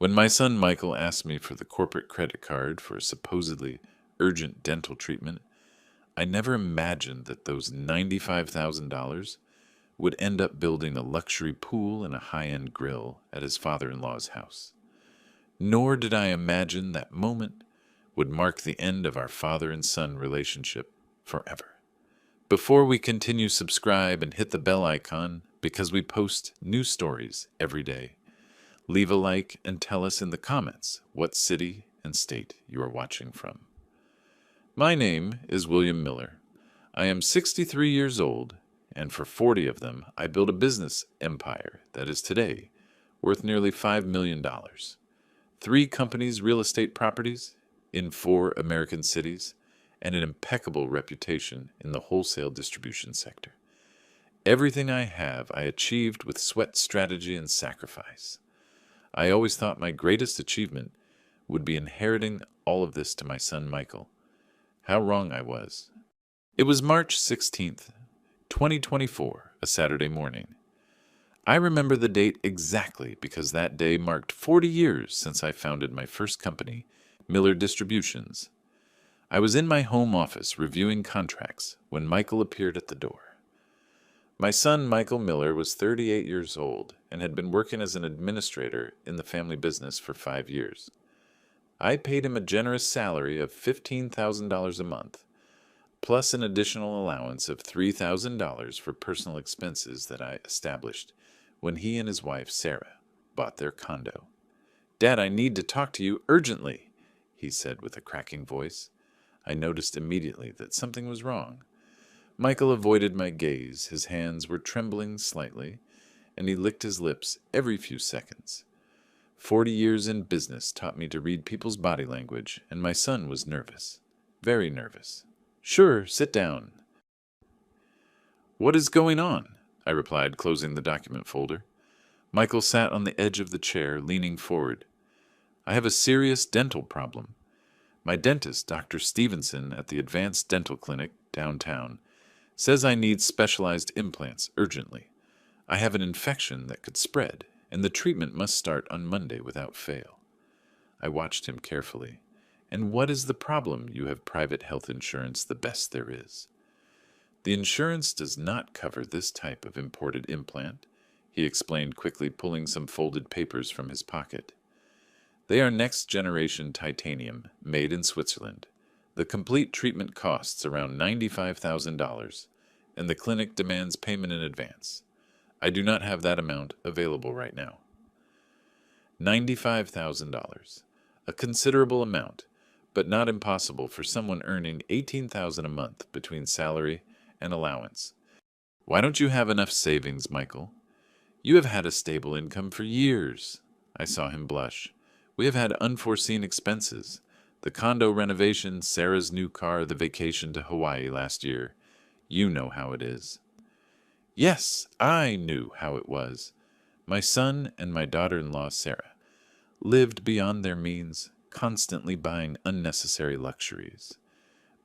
When my son Michael asked me for the corporate credit card for a supposedly urgent dental treatment, I never imagined that those $95,000 would end up building a luxury pool and a high end grill at his father in law's house. Nor did I imagine that moment would mark the end of our father and son relationship forever. Before we continue, subscribe and hit the bell icon because we post new stories every day. Leave a like and tell us in the comments what city and state you are watching from. My name is William Miller. I am 63 years old, and for 40 of them, I built a business empire that is today worth nearly $5 million. 3 companies' real estate properties in 4 American cities, and an impeccable reputation in the wholesale distribution sector. Everything I have, I achieved with sweat, strategy, and sacrifice. I always thought my greatest achievement would be inheriting all of this to my son Michael. How wrong I was. It was March 16th, 2024, a Saturday morning. I remember the date exactly because that day marked 40 years since I founded my first company, Miller Distributions. I was in my home office reviewing contracts when Michael appeared at the door. My son Michael Miller was 38 years old and had been working as an administrator in the family business for 5 years. I paid him a generous salary of $15,000 a month, plus an additional allowance of $3,000 for personal expenses that I established when he and his wife, Sarah, bought their condo. "Dad, I need to talk to you urgently," he said with a cracking voice. I noticed immediately that something was wrong. Michael avoided my gaze. His hands were trembling slightly, and he licked his lips every few seconds. 40 years in business taught me to read people's body language, and my son was nervous. Very nervous. "Sure, sit down." "What is going on?" I replied, closing the document folder. Michael sat on the edge of the chair, leaning forward. "I have a serious dental problem. My dentist, Dr. Stevenson, at the Advanced Dental Clinic downtown, says I need specialized implants urgently. I have an infection that could spread, and the treatment must start on Monday without fail." I watched him carefully. "And what is the problem? You have private health insurance, the best there is." "The insurance does not cover this type of imported implant," he explained quickly, pulling some folded papers from his pocket. "They are next-generation titanium, made in Switzerland. The complete treatment costs around $95,000, and the clinic demands payment in advance. I do not have that amount available right now." $95,000. A considerable amount, but not impossible for someone earning $18,000 a month between salary and allowance. "Why don't you have enough savings, Michael? You have had a stable income for years." I saw him blush. "We have had unforeseen expenses. The condo renovation, Sarah's new car, the vacation to Hawaii last year. You know how it is." Yes, I knew how it was. My son and my daughter-in-law, Sarah, lived beyond their means, constantly buying unnecessary luxuries.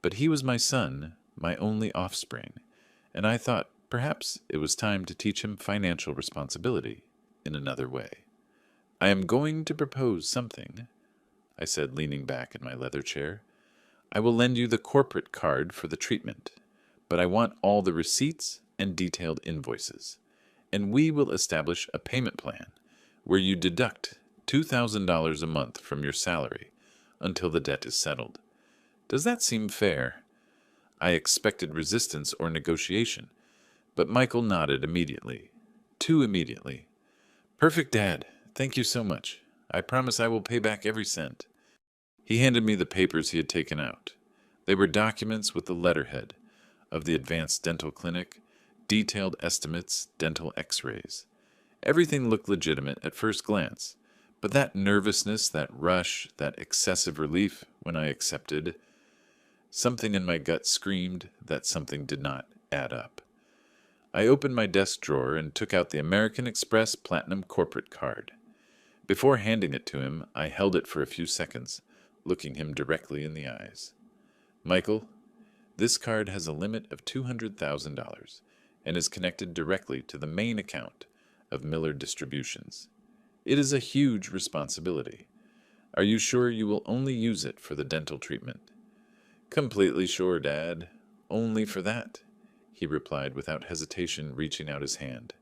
But he was my son, my only offspring, and I thought perhaps it was time to teach him financial responsibility in another way. "I am going to propose something," I said, leaning back in my leather chair. "I will lend you the corporate card for the treatment, but I want all the receipts and detailed invoices, and we will establish a payment plan where you deduct $2,000 a month from your salary until the debt is settled. Does that seem fair?" I expected resistance or negotiation, but Michael nodded immediately. Too immediately. "Perfect, Dad. Thank you so much. I promise I will pay back every cent." He handed me the papers he had taken out. They were documents with the letterhead of the Advanced Dental Clinic, detailed estimates, dental x-rays. Everything looked legitimate at first glance, but that nervousness, that rush, that excessive relief when I accepted, something in my gut screamed that something did not add up. I opened my desk drawer and took out the American Express Platinum Corporate Card. Before handing it to him, I held it for a few seconds, looking him directly in the eyes. "Michael, this card has a limit of $200,000 and is connected directly to the main account of Miller Distributions. It is a huge responsibility. Are you sure you will only use it for the dental treatment? Completely sure, Dad. Only for that, he replied without hesitation, reaching out his hand.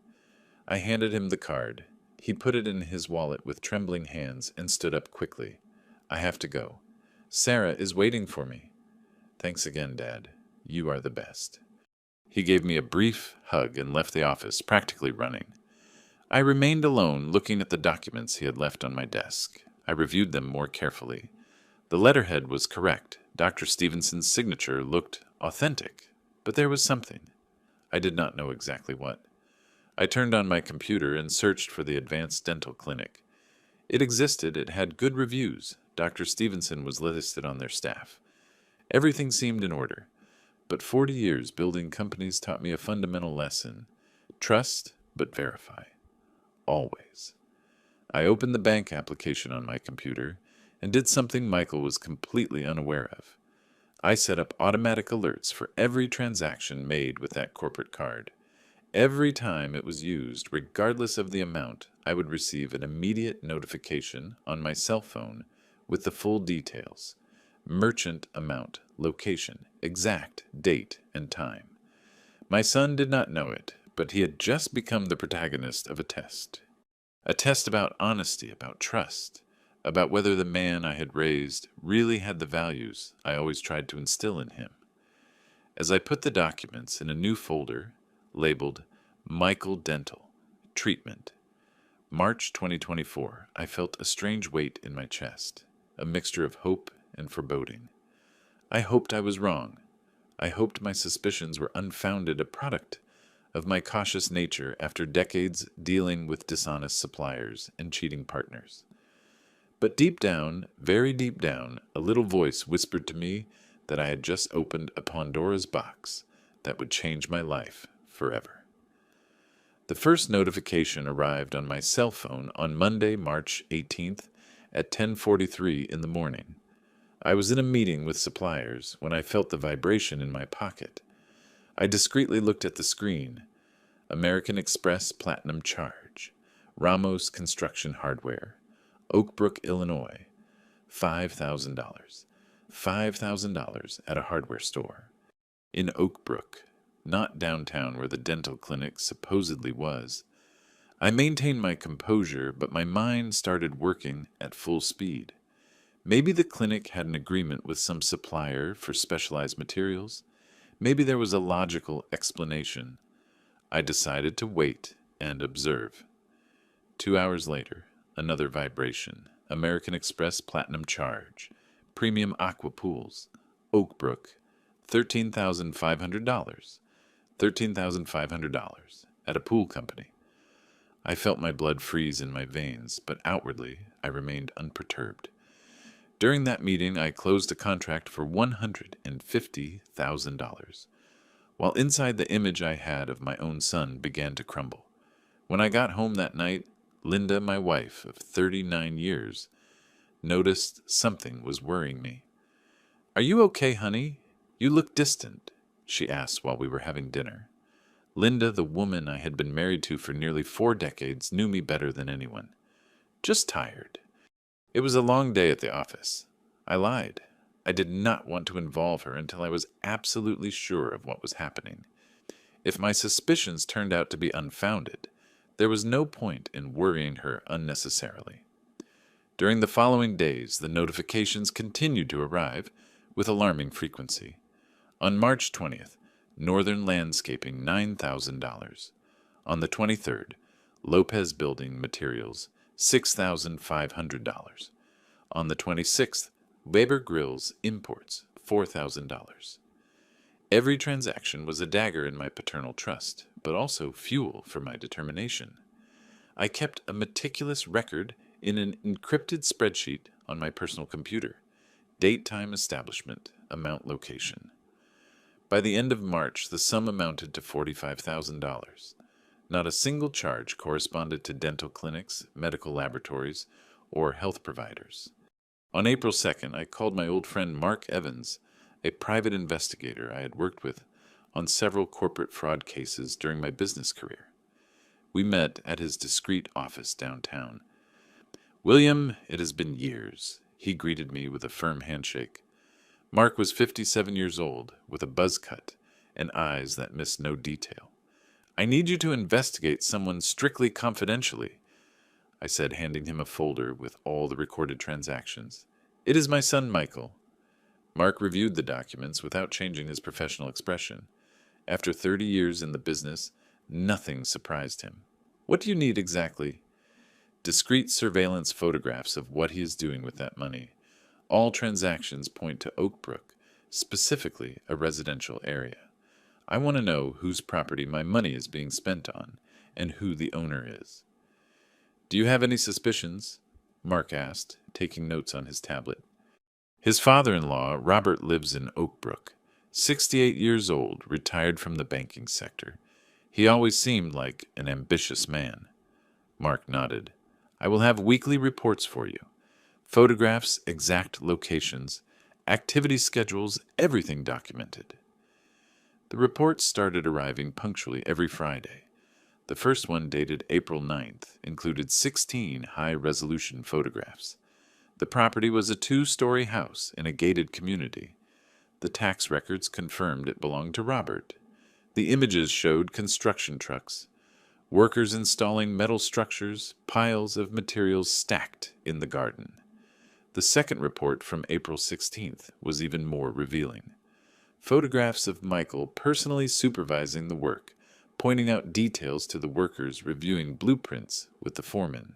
I handed him the card. He put it in his wallet with trembling hands and stood up quickly. I have to go. Sarah is waiting for me. Thanks again, Dad. You are the best. He gave me a brief hug and left the office, practically running. I remained alone, looking at the documents he had left on my desk. I reviewed them more carefully. The letterhead was correct. Dr. Stevenson's signature looked authentic, but there was something. I did not know exactly what. I turned on my computer and searched for the Advanced Dental Clinic. It existed, it had good reviews. Dr. Stevenson was listed on their staff. Everything seemed in order. But 40 years building companies taught me a fundamental lesson. Trust, but verify. Always. I opened the bank application on my computer and did something Michael was completely unaware of. I set up automatic alerts for every transaction made with that corporate card. Every time it was used, regardless of the amount, I would receive an immediate notification on my cell phone with the full details: merchant amount, location, exact date and time. My son did not know it, but he had just become the protagonist of a test. A test about honesty, about trust, about whether the man I had raised really had the values I always tried to instill in him. As I put the documents in a new folder labeled Michael Dental, Treatment, March 2024, I felt a strange weight in my chest, a mixture of hope and foreboding. I hoped I was wrong. I hoped my suspicions were unfounded, a product of my cautious nature after decades dealing with dishonest suppliers and cheating partners. But deep down, very deep down, a little voice whispered to me that I had just opened a Pandora's box that would change my life forever. The first notification arrived on my cell phone on Monday, March 18th at 10:43 in the morning. I was in a meeting with suppliers when I felt the vibration in my pocket. I discreetly looked at the screen. American Express Platinum Charge, Ramos Construction Hardware, Oak Brook, Illinois, $5,000. $5,000 at a hardware store. In Oak Brook, not downtown where the dental clinic supposedly was. I maintained my composure, but my mind started working at full speed. Maybe the clinic had an agreement with some supplier for specialized materials. Maybe there was a logical explanation. I decided to wait and observe. 2 hours later, another vibration. American Express Platinum Charge, Premium Aqua Pools, Oak Brook, $13,500. $13,500 at a pool company. I felt my blood freeze in my veins, but outwardly I remained unperturbed. During that meeting, I closed a contract for $150,000, while inside the image I had of my own son began to crumble. When I got home that night, Linda, my wife of 39 years, noticed something was worrying me. "Are you okay, honey? You look distant," she asked while we were having dinner. Linda, the woman I had been married to for nearly 4 decades, knew me better than anyone. "Just tired." It was a long day at the office. I lied. I did not want to involve her until I was absolutely sure of what was happening. If my suspicions turned out to be unfounded, there was no point in worrying her unnecessarily. During the following days, the notifications continued to arrive with alarming frequency. On March 20th, Northern Landscaping, $9,000. On the 23rd, Lopez Building Materials, $6,500. On the 26th, Weber Grills Imports, $4,000. Every transaction was a dagger in my paternal trust, but also fuel for my determination. I kept a meticulous record in an encrypted spreadsheet on my personal computer. Date, time, establishment, amount, location. By the end of March, the sum amounted to $45,000. Not a single charge corresponded to dental clinics, medical laboratories, or health providers. On April 2nd, I called my old friend Mark Evans, a private investigator I had worked with on several corporate fraud cases during my business career. We met at his discreet office downtown. William, it has been years. He greeted me with a firm handshake. Mark was 57 years old, with a buzz cut and eyes that missed no detail. I need you to investigate someone strictly confidentially, I said, handing him a folder with all the recorded transactions. It is my son, Michael. Mark reviewed the documents without changing his professional expression. After 30 years in the business, nothing surprised him. What do you need exactly? Discrete surveillance photographs of what he is doing with that money. All transactions point to Oakbrook, specifically a residential area. I want to know whose property my money is being spent on, and who the owner is. Do you have any suspicions? Mark asked, taking notes on his tablet. His father-in-law, Robert, lives in Oakbrook, 68 years old, retired from the banking sector. He always seemed like an ambitious man. Mark nodded. I will have weekly reports for you. Photographs, exact locations, activity schedules, everything documented. The reports started arriving punctually every Friday. The first one, dated April 9th, included 16 high-resolution photographs. The property was a 2-story house in a gated community. The tax records confirmed it belonged to Robert. The images showed construction trucks, workers installing metal structures, piles of materials stacked in the garden. The second report, from April 16th, was even more revealing. Photographs of Michael personally supervising the work, pointing out details to the workers, reviewing blueprints with the foreman.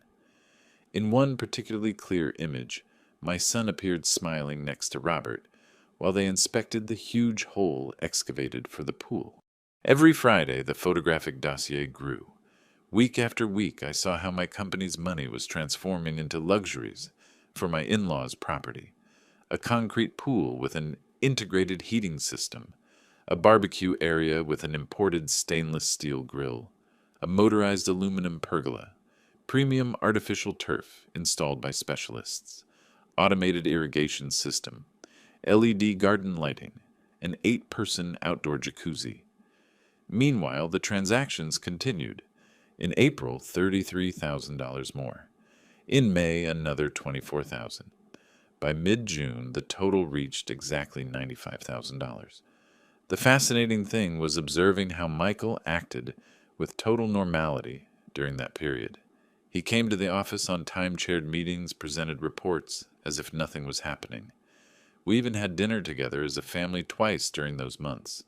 In one particularly clear image, my son appeared smiling next to Robert, while they inspected the huge hole excavated for the pool. Every Friday, the photographic dossier grew. Week after week, I saw how my company's money was transforming into luxuries for my in-laws' property. A concrete pool with an integrated heating system, a barbecue area with an imported stainless steel grill, a motorized aluminum pergola, premium artificial turf installed by specialists, automated irrigation system, LED garden lighting, an 8-person outdoor jacuzzi. Meanwhile, the transactions continued. In April, $33,000 more. In May, another $24,000. By mid-June, the total reached exactly $95,000. The fascinating thing was observing how Michael acted with total normality during that period. He came to the office on time-chaired meetings, presented reports as if nothing was happening. We even had dinner together as a family twice during those months.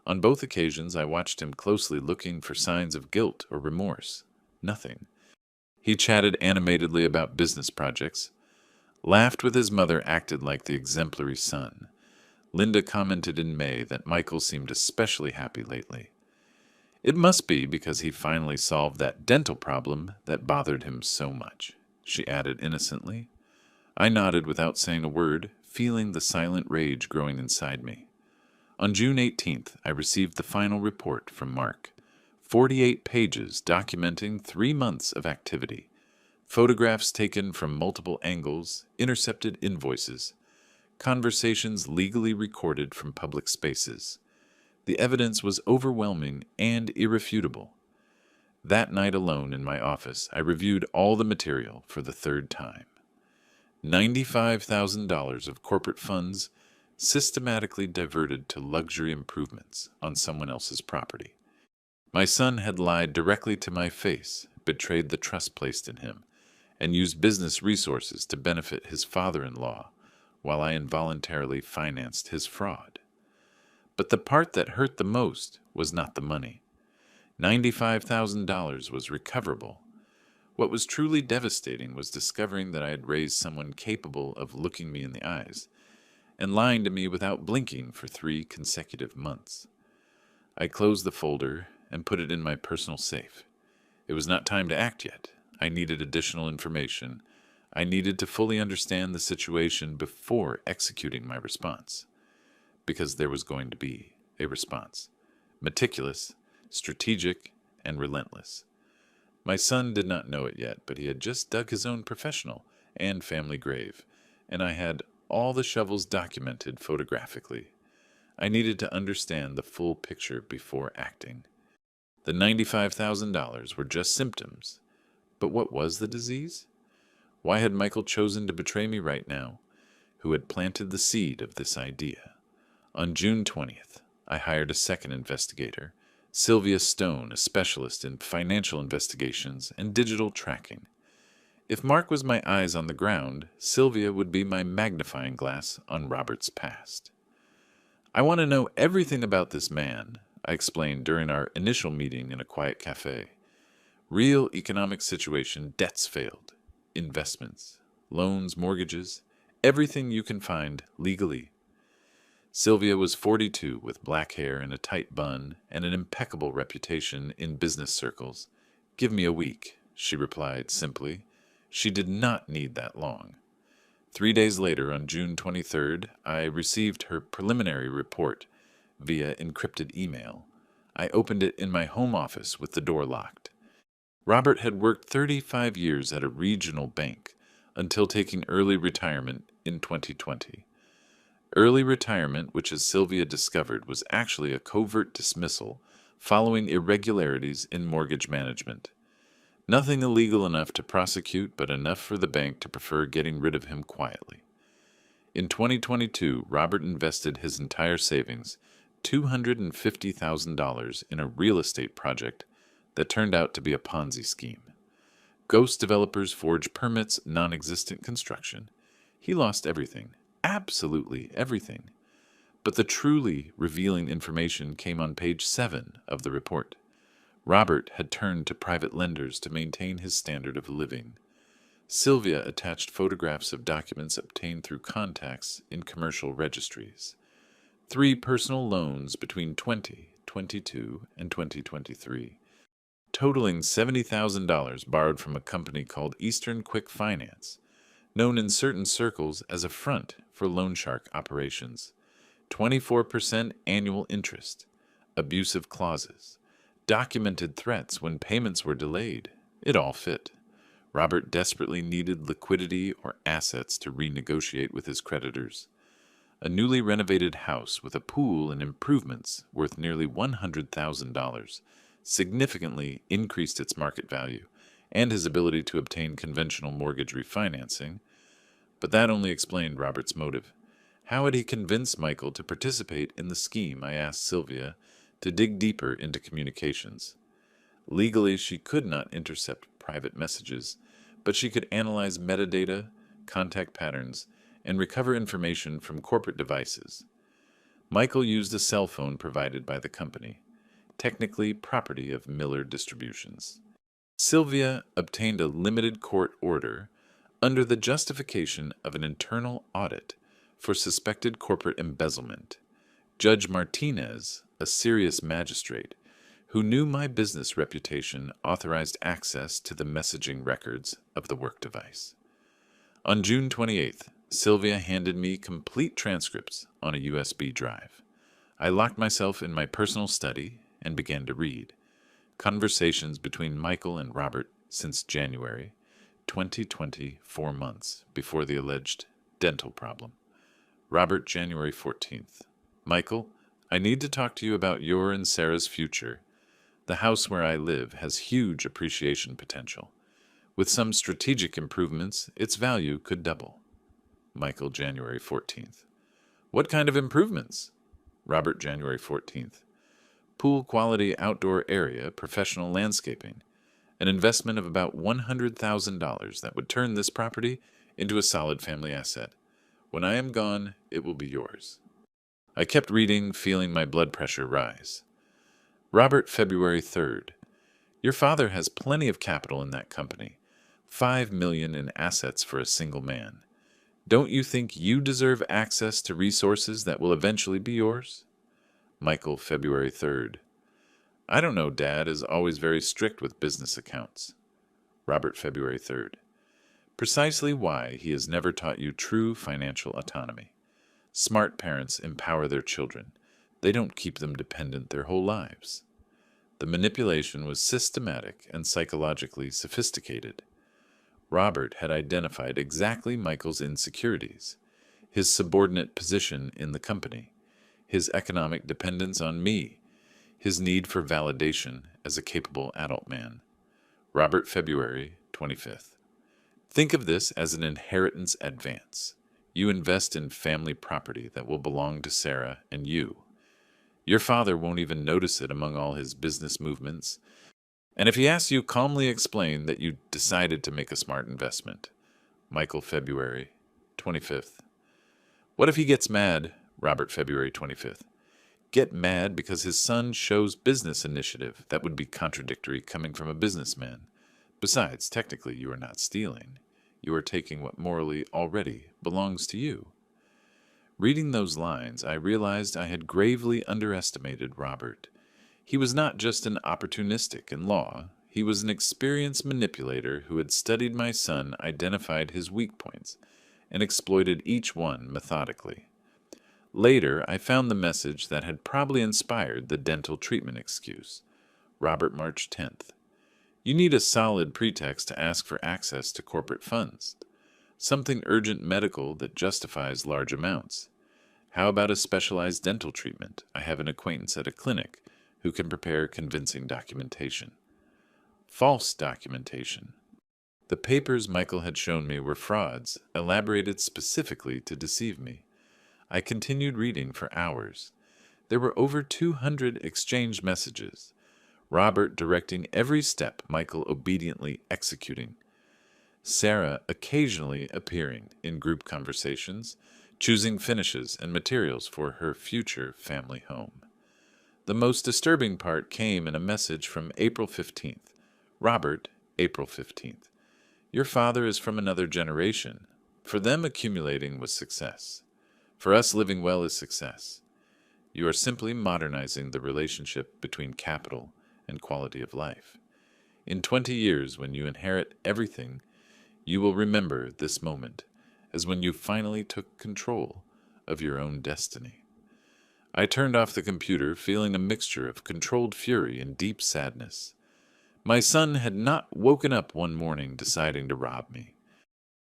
On both occasions, I watched him closely, looking for signs of guilt or remorse. Nothing. He chatted animatedly about business projects, laughed with his mother, acted like the exemplary son. Linda commented in May that Michael seemed especially happy lately. It must be because he finally solved that dental problem that bothered him so much, she added innocently. I nodded without saying a word, feeling the silent rage growing inside me. On June 18th, I received the final report from Mark. 48 pages documenting 3 months of activity. Photographs taken from multiple angles, intercepted invoices, conversations legally recorded from public spaces. The evidence was overwhelming and irrefutable. That night alone in my office, I reviewed all the material for the 3rd time. $95,000 of corporate funds systematically diverted to luxury improvements on someone else's property. My son had lied directly to my face, betrayed the trust placed in him, and used business resources to benefit his father-in-law, while I involuntarily financed his fraud. But the part that hurt the most was not the money. $95,000 was recoverable. What was truly devastating was discovering that I had raised someone capable of looking me in the eyes and lying to me without blinking for 3 consecutive months. I closed the folder and put it in my personal safe. It was not time to act yet. I needed additional information. I needed to fully understand the situation before executing my response. Because there was going to be a response. Meticulous, strategic, and relentless. My son did not know it yet, but he had just dug his own professional and family grave, and I had all the shovels documented photographically. I needed to understand the full picture before acting. The $95,000 were just symptoms. But what was the disease? Why had Michael chosen to betray me right now, who had planted the seed of this idea? On June 20th, I hired a second investigator, Sylvia Stone, a specialist in financial investigations and digital tracking. If Mark was my eyes on the ground, Sylvia would be my magnifying glass on Robert's past. I want to know everything about this man, I explained during our initial meeting in a quiet cafe. Real economic situation, debts failed, investments, loans, mortgages, everything you can find legally. Sylvia was 42 with black hair and a tight bun and an impeccable reputation in business circles. Give me a week, she replied simply. She did not need that long. 3 days later, on June 23rd, I received her preliminary report via encrypted email. I opened it in my home office with the door locked. Robert had worked 35 years at a regional bank until taking early retirement in 2020. Early retirement, which as Sylvia discovered, was actually a covert dismissal following irregularities in mortgage management. Nothing illegal enough to prosecute, but enough for the bank to prefer getting rid of him quietly. In 2022, Robert invested his entire savings, $250,000, in a real estate project that turned out to be a Ponzi scheme. Ghost developers forged permits, non-existent construction. He lost everything, absolutely everything. But the truly revealing information came on page 7 of the report. Robert had turned to private lenders to maintain his standard of living. Sylvia attached photographs of documents obtained through contacts in commercial registries. 3 personal loans between 2022 and 2023, totaling $70,000 borrowed from a company called Eastern Quick Finance, known in certain circles as a front for loan shark operations. 24% annual interest, abusive clauses, documented threats when payments were delayed. It all fit. Robert desperately needed liquidity or assets to renegotiate with his creditors. A newly renovated house with a pool and improvements worth nearly $100,000 significantly increased its market value and his ability to obtain conventional mortgage refinancing. But that only explained Robert's motive. How had he convinced Michael to participate in the scheme? I asked Sylvia to dig deeper into communications. Legally, she could not intercept private messages, but she could analyze metadata, contact patterns, and recover information from corporate devices. Michael used a cell phone provided by the company, technically property of Miller Distributions. Sylvia obtained a limited court order under the justification of an internal audit for suspected corporate embezzlement. Judge Martinez, a serious magistrate, who knew my business reputation, authorized access to the messaging records of the work device. On June 28th, Sylvia handed me complete transcripts on a USB drive. I locked myself in my personal study and began to read. Conversations between Michael and Robert since January 2020, 4 months before the alleged dental problem. Robert, January 14th. Michael, I need to talk to you about your and Sarah's future. The house where I live has huge appreciation potential. With some strategic improvements, its value could double. Michael, January 14th. What kind of improvements? Robert, January 14th. Pool quality outdoor area, professional landscaping. An investment of about $100,000 that would turn this property into a solid family asset. When I am gone, it will be yours. I kept reading, feeling my blood pressure rise. Robert, February 3rd. Your father has plenty of capital in that company. $5 million in assets for a single man. Don't you think you deserve access to resources that will eventually be yours? Michael, February 3rd. I don't know, Dad is always very strict with business accounts. Robert, February 3rd. Precisely why he has never taught you true financial autonomy. Smart parents empower their children. They don't keep them dependent their whole lives. The manipulation was systematic and psychologically sophisticated. Robert had identified exactly Michael's insecurities, his subordinate position in the company, his economic dependence on me, his need for validation as a capable adult man. Robert, February 25th. Think of this as an inheritance advance. You invest in family property that will belong to Sarah and you. Your father won't even notice it among all his business movements. And if he asks you, calmly explain that you decided to make a smart investment. Michael, February 25th. What if he gets mad? Robert, February 25th. Get mad because his son shows business initiative. That would be contradictory coming from a businessman. Besides, technically, you are not stealing. You are taking what morally already belongs to you. Reading those lines, I realized I had gravely underestimated Robert. He was not just an opportunistic in law. He was an experienced manipulator who had studied my son, identified his weak points, and exploited each one methodically. Later, I found the message that had probably inspired the dental treatment excuse. Robert, March 10th. You need a solid pretext to ask for access to corporate funds. Something urgent medical that justifies large amounts. How about a specialized dental treatment? I have an acquaintance at a clinic who can prepare convincing documentation. False documentation. The papers Michael had shown me were frauds, elaborated specifically to deceive me. I continued reading for hours. There were over 200 exchanged messages. Robert directing every step, Michael obediently executing. Sarah occasionally appearing in group conversations, choosing finishes and materials for her future family home. The most disturbing part came in a message from April 15th. Robert, April 15th. Your father is from another generation. For them, accumulating was success. For us, living well is success. You are simply modernizing the relationship between capital and quality of life. In 20 years, when you inherit everything, you will remember this moment as when you finally took control of your own destiny. I turned off the computer, feeling a mixture of controlled fury and deep sadness. My son had not woken up one morning deciding to rob me.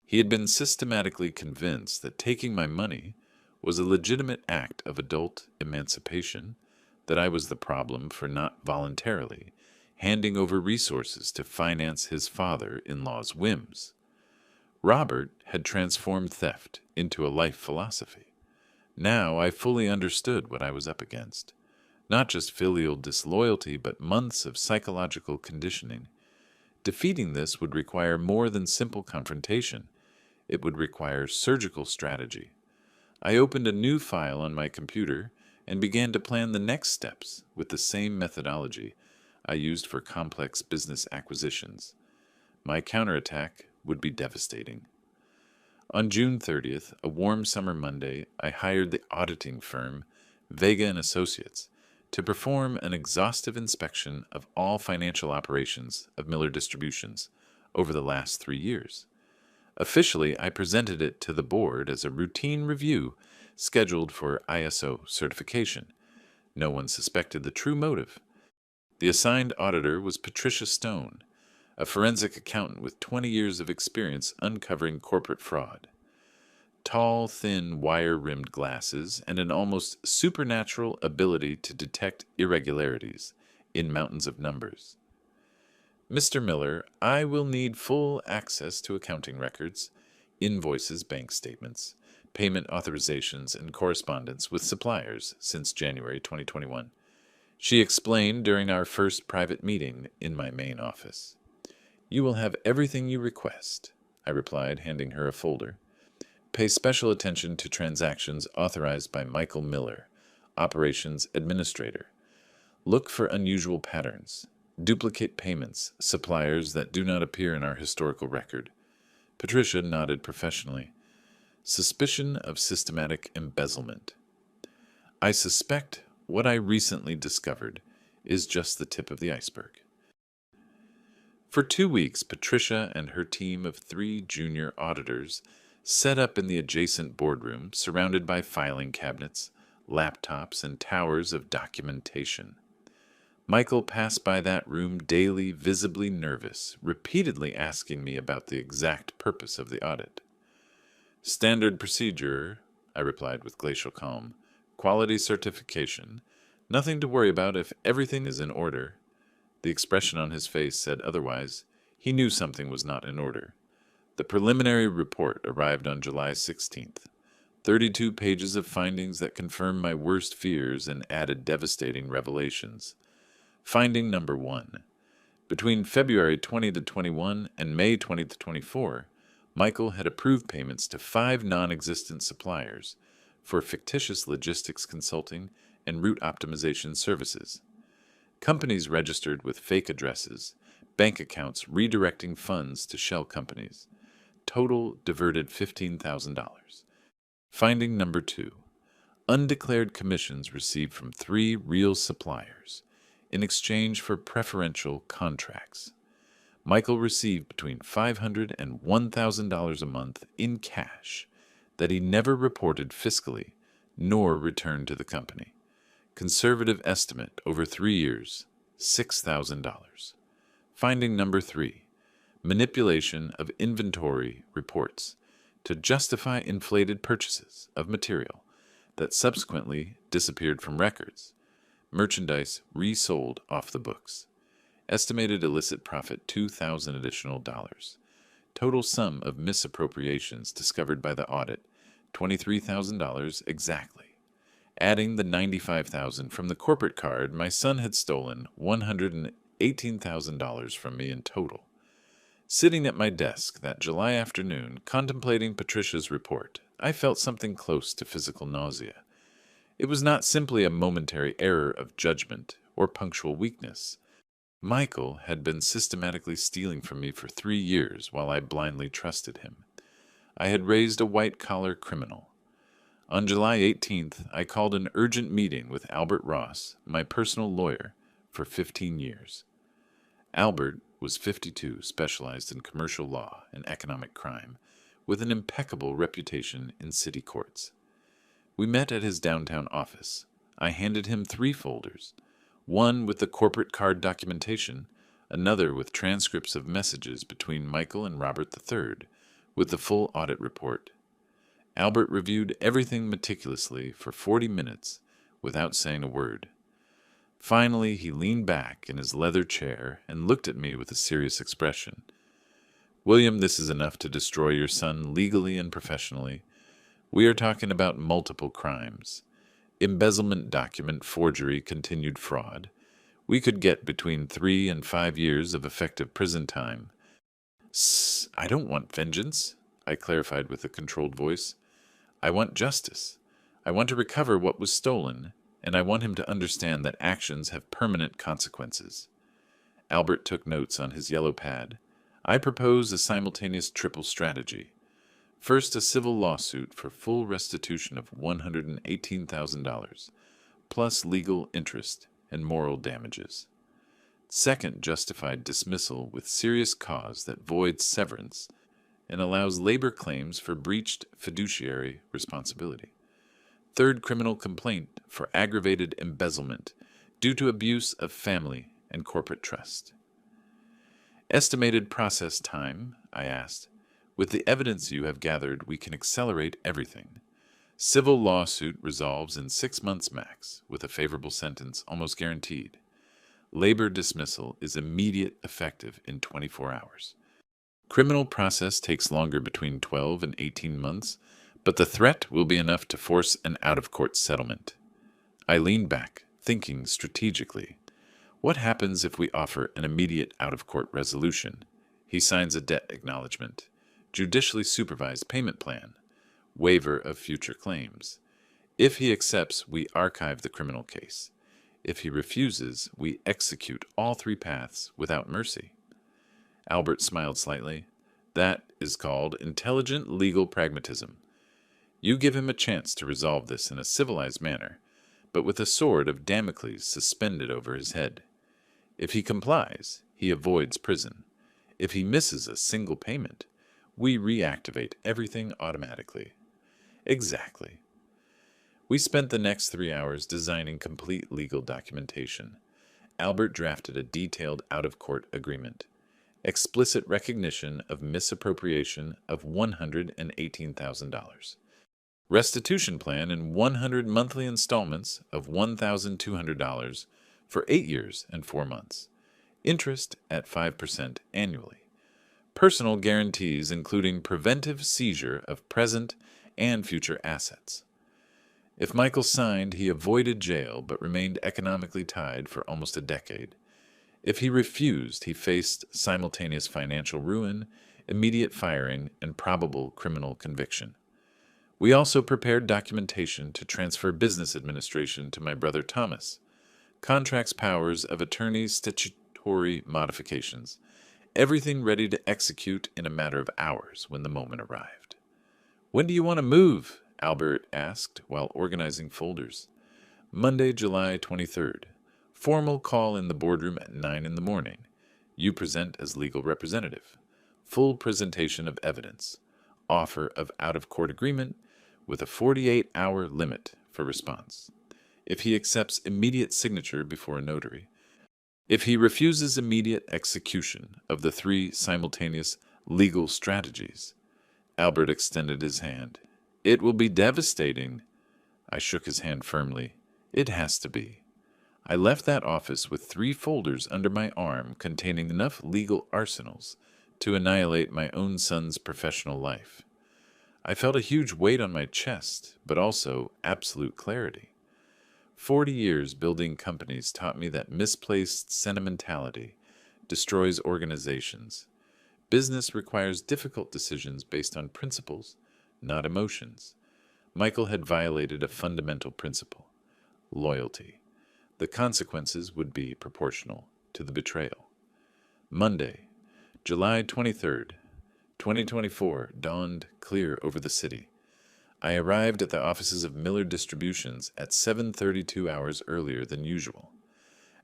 He had been systematically convinced that taking my money was a legitimate act of adult emancipation, that I was the problem for not voluntarily handing over resources to finance his father-in-law's whims. Robert had transformed theft into a life philosophy. Now I fully understood what I was up against. Not just filial disloyalty, but months of psychological conditioning. Defeating this would require more than simple confrontation. It would require surgical strategy. I opened a new file on my computer and began to plan the next steps with the same methodology I used for complex business acquisitions. My counterattack would be devastating. On June 30th, a warm summer Monday, I hired the auditing firm Vega & Associates to perform an exhaustive inspection of all financial operations of Miller Distributions over the last 3 years. Officially, I presented it to the board as a routine review scheduled for ISO certification. No one suspected the true motive. The assigned auditor was Patricia Stone, a forensic accountant with 20 years of experience uncovering corporate fraud. Tall, thin, wire-rimmed glasses and an almost supernatural ability to detect irregularities in mountains of numbers. Mr. Miller, I will need full access to accounting records, invoices, bank statements, payment authorizations, and correspondence with suppliers since January 2021. She explained during our first private meeting in my main office. You will have everything you request, I replied, handing her a folder. Pay special attention to transactions authorized by Michael Miller, Operations Administrator. Look for unusual patterns. Duplicate payments, suppliers that do not appear in our historical record. Patricia nodded professionally. Suspicion of systematic embezzlement. I suspect what I recently discovered is just the tip of the iceberg. For 2 weeks, Patricia and her team of 3 junior auditors set up in the adjacent boardroom, surrounded by filing cabinets, laptops, and towers of documentation. Michael passed by that room daily, visibly nervous, repeatedly asking me about the exact purpose of the audit. Standard procedure, I replied with glacial calm. Quality certification. Nothing to worry about if everything is in order. The expression on his face said otherwise. He knew something was not in order. The preliminary report arrived on July 16th. 32 pages of findings that confirmed my worst fears and added devastating revelations. Finding number 1. Between February 20 to 21 and May 20 to 24, Michael had approved payments to 5 non-existent suppliers for fictitious logistics consulting and route optimization services. Companies registered with fake addresses, bank accounts redirecting funds to shell companies. Total diverted $15,000. Finding number 2. Undeclared commissions received from 3 real suppliers in exchange for preferential contracts. Michael received between $500 and $1,000 a month in cash that he never reported fiscally nor returned to the company. Conservative estimate over 3 years, $6,000. Finding number 3. Manipulation of inventory reports to justify inflated purchases of material that subsequently disappeared from records. Merchandise resold off the books. Estimated illicit profit $2,000 additional. Total sum of misappropriations discovered by the audit $23,000 exactly. Adding the $95,000 from the corporate card, my son had stolen $118,000 from me in total. Sitting at my desk that July afternoon, contemplating Patricia's report, I felt something close to physical nausea. It was not simply a momentary error of judgment or punctual weakness. Michael had been systematically stealing from me for 3 years while I blindly trusted him. I had raised a white-collar criminal. On July 18th, I called an urgent meeting with Albert Ross, my personal lawyer, for 15 years. Albert was 52, specialized in commercial law and economic crime, with an impeccable reputation in city courts. We met at his downtown office. I handed him 3 folders, one with the corporate card documentation, another with transcripts of messages between Michael and Robert III, with the full audit report. Albert reviewed everything meticulously for 40 minutes without saying a word. Finally, he leaned back in his leather chair and looked at me with a serious expression. "William, this is enough to destroy your son legally and professionally. We are talking about multiple crimes. Embezzlement, document forgery, continued fraud. We could get between 3 and 5 years of effective prison time." I don't want vengeance," I clarified with a controlled voice. "I want justice. I want to recover what was stolen, and I want him to understand that actions have permanent consequences." Albert took notes on his yellow pad. "I propose a simultaneous triple strategy. First, a civil lawsuit for full restitution of $118,000, plus legal interest and moral damages. Second, justified dismissal with serious cause that voids severance and allows labor claims for breached fiduciary responsibility. Third, criminal complaint for aggravated embezzlement due to abuse of family and corporate trust." "Estimated process time?" I asked. "With the evidence you have gathered, we can accelerate everything. Civil lawsuit resolves in 6 months max, with a favorable sentence almost guaranteed. Labor dismissal is immediate, effective in 24 hours. Criminal process takes longer, between 12 and 18 months, but the threat will be enough to force an out-of-court settlement." I leaned back, thinking strategically. What happens if we offer an immediate out-of-court resolution? He signs a debt acknowledgement, judicially supervised payment plan, waiver of future claims. If he accepts, we archive the criminal case. If he refuses, we execute all 3 paths without mercy. Albert smiled slightly. "That is called intelligent legal pragmatism. You give him a chance to resolve this in a civilized manner, but with a sword of Damocles suspended over his head. If he complies, he avoids prison. If he misses a single payment, we reactivate everything automatically." "Exactly." We spent the next 3 hours designing complete legal documentation. Albert drafted a detailed out-of-court agreement. Explicit recognition of misappropriation of $118,000. Restitution plan in 100 monthly installments of $1,200 for 8 years and 4 months. Interest at 5% annually. personal guarantees including preventive seizure of present and future assets. If Michael signed, he avoided jail but remained economically tied for almost a decade. If he refused, he faced simultaneous financial ruin, immediate firing, and probable criminal conviction. We also prepared documentation to transfer business administration to my brother Thomas, contracts powers of attorney statutory modifications, everything ready to execute in a matter of hours when the moment arrived. "When do you want to move?" Albert asked while organizing folders. "Monday, July 23rd. Formal call in the boardroom at 9 in the morning. You present as legal representative. Full presentation of evidence. Offer of out-of-court agreement with a 48-hour limit for response. If he accepts immediate signature before a notary. If he refuses immediate execution of the 3 simultaneous legal strategies." Albert extended his hand. "It will be devastating." I shook his hand firmly. "It has to be." I left that office with 3 folders under my arm containing enough legal arsenals to annihilate my own son's professional life. I felt a huge weight on my chest, but also absolute clarity. 40 years building companies taught me that misplaced sentimentality destroys organizations. Business requires difficult decisions based on principles, not emotions. Michael had violated a fundamental principle: loyalty. The consequences would be proportional to the betrayal. Monday, July 23rd, 2024, dawned clear over the city. I arrived at the offices of Miller Distributions at 7:32 hours earlier than usual.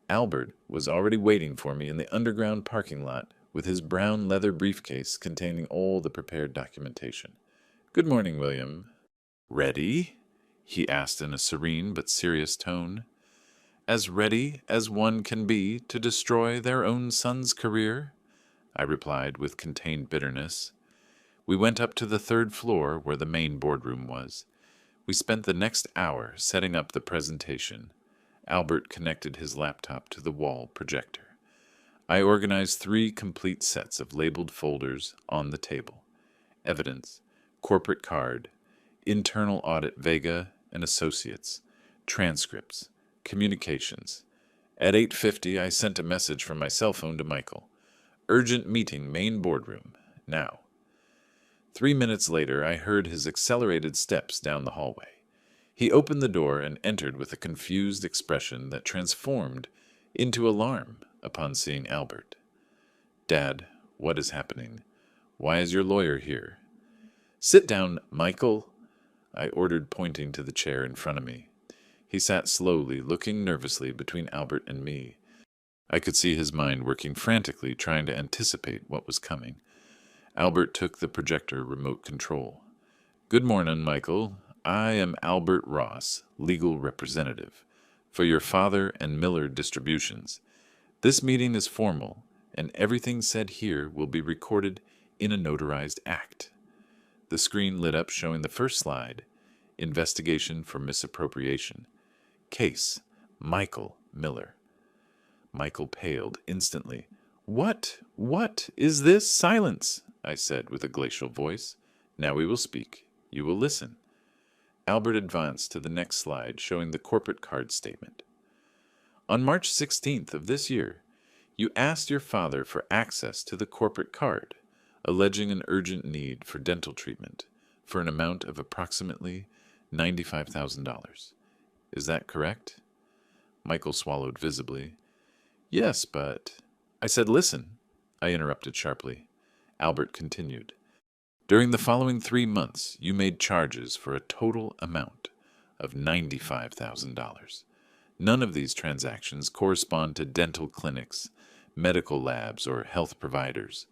Albert was already waiting for me in the underground parking lot with his brown leather briefcase containing all the prepared documentation. "Good morning, William." "Ready?" he asked in a serene but serious tone. "As ready as one can be to destroy their own son's career," I replied with contained bitterness. We went up to the 3rd floor where the main boardroom was. We spent the next hour setting up the presentation. Albert connected his laptop to the wall projector. I organized 3 complete sets of labeled folders on the table: evidence, corporate card, internal audit Vega and Associates, transcripts, communications. At 8:50, I sent a message from my cell phone to Michael. "Urgent meeting, main boardroom, now." 3 minutes later, I heard his accelerated steps down the hallway. He opened the door and entered with a confused expression that transformed into alarm upon seeing Albert. "Dad, what is happening? Why is your lawyer here?" "Sit down, Michael," I ordered, pointing to the chair in front of me. He sat slowly, looking nervously between Albert and me. I could see his mind working frantically, trying to anticipate what was coming. Albert took the projector remote control. "Good morning, Michael. I am Albert Ross, legal representative, for your father and Miller Distributions. This meeting is formal, and everything said here will be recorded in a notarized act." The screen lit up showing the first slide: Investigation for Misappropriation. Case: Michael Miller. Michael paled instantly. What is this? Silence," I said with a glacial voice. "Now we will speak. You will listen." Albert advanced to the next slide, showing the corporate card statement. "On March 16th of this year, you asked your father for access to the corporate card, alleging an urgent need for dental treatment for an amount of approximately $95,000. Is that correct?" Michael swallowed visibly. "Yes, but—" I said, "Listen," I interrupted sharply. Albert continued. "During the following 3 months, you made charges for a total amount of $95,000. None of these transactions correspond to dental clinics, medical labs, or health providers."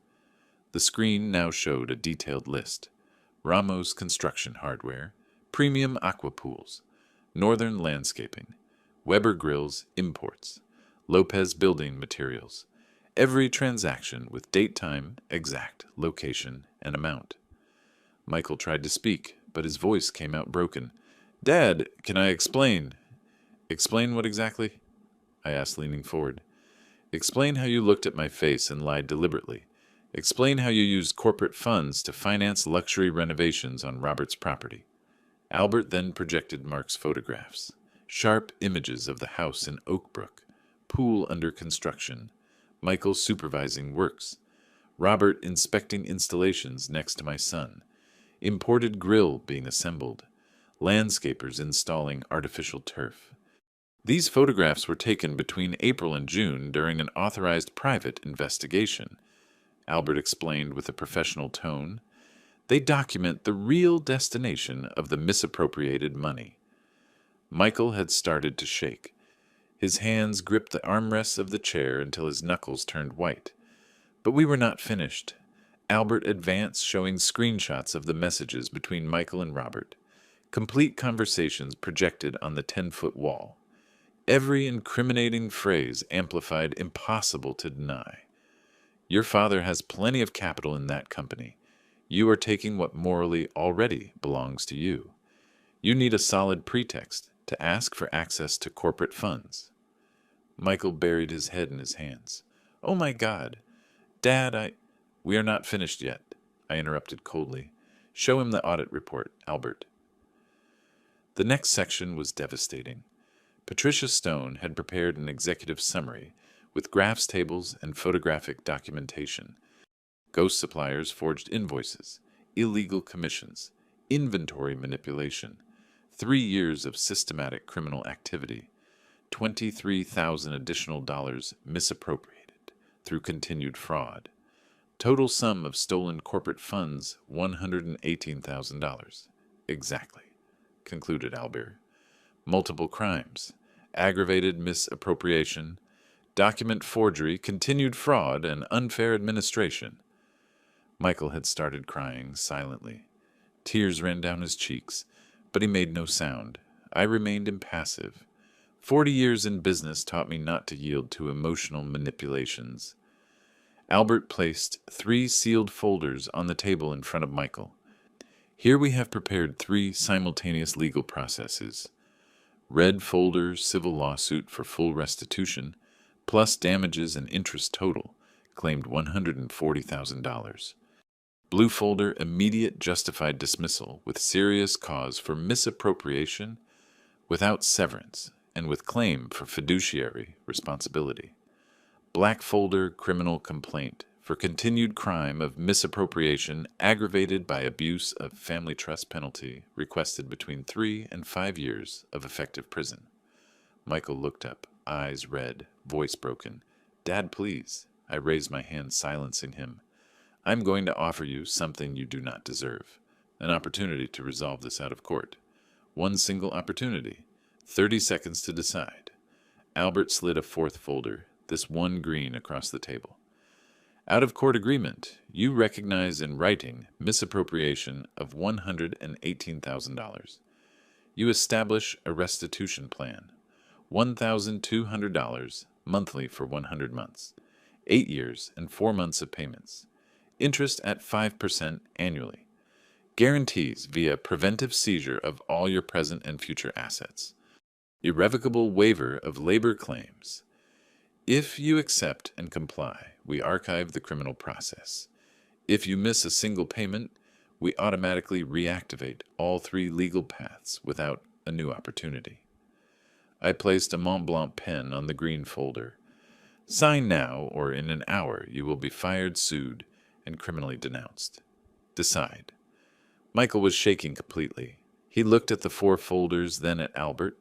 The screen now showed a detailed list: Ramos Construction Hardware, Premium Aqua Pools, Northern Landscaping, Weber Grills Imports, Lopez Building Materials. Every transaction with date, time, exact location, and amount. Michael tried to speak, but his voice came out broken. "Dad, can I explain?" "Explain what exactly?" I asked, leaning forward. "Explain how you looked at my face and lied deliberately. Explain how you used corporate funds to finance luxury renovations on Robert's property. Albert then projected Mark's photographs. Sharp images of the house in Oakbrook, pool under construction, Michael supervising works, Robert inspecting installations next to my son, imported grill being assembled, landscapers installing artificial turf. These photographs were taken between April and June during an authorized private investigation, Albert explained with a professional tone. They document the real destination of the misappropriated money. Michael had started to shake. His hands gripped the armrests of the chair until his knuckles turned white. But we were not finished. Albert advanced, showing screenshots of the messages between Michael and Robert, complete conversations projected on the 10-foot wall. Every incriminating phrase amplified, impossible to deny. Your father has plenty of capital in that company. You are taking what morally already belongs to you. You need a solid pretext to ask for access to corporate funds. Michael buried his head in his hands. Oh my God. Dad, We are not finished yet, I interrupted coldly. Show him the audit report, Albert. The next section was devastating. Patricia Stone had prepared an executive summary with graphs tables and photographic documentation. Ghost suppliers forged invoices, illegal commissions, inventory manipulation, 3 years of systematic criminal activity, $23,000 additional dollars misappropriated through continued fraud. Total sum of stolen corporate funds, $118,000. Exactly, concluded Albert. Multiple crimes, aggravated misappropriation, document forgery, continued fraud, and unfair administration. Michael had started crying silently. Tears ran down his cheeks, but he made no sound. I remained impassive. 40 years in business taught me not to yield to emotional manipulations. Albert placed 3 sealed folders on the table in front of Michael. Here we have prepared 3 simultaneous legal processes. Red folder, civil lawsuit for full restitution, plus damages and interest total, claimed $140,000. Blue folder, immediate justified dismissal with serious cause for misappropriation without severance and with claim for fiduciary responsibility. Black folder, criminal complaint for continued crime of misappropriation aggravated by abuse of family trust penalty requested between 3 and 5 years of effective prison. Michael looked up, eyes red, voice broken. Dad, please. I raised my hand, silencing him. I'm going to offer you something you do not deserve. An opportunity to resolve this out of court. One single opportunity. 30 seconds to decide. Albert slid a 4th folder, this one green, across the table. Out of court agreement, you recognize in writing misappropriation of $118,000. You establish a restitution plan. $1,200 monthly for 100 months. 8 years and 4 months of payments. Interest at 5% annually. Guarantees via preventive seizure of all your present and future assets. Irrevocable waiver of labor claims. If you accept and comply, we archive the criminal process. If you miss a single payment, we automatically reactivate all 3 legal paths without a new opportunity. I placed a Mont Blanc pen on the green folder. Sign now, or in an hour you will be fired, sued, and criminally denounced. Decide. Michael was shaking completely. He looked at the 4 folders, then at Albert,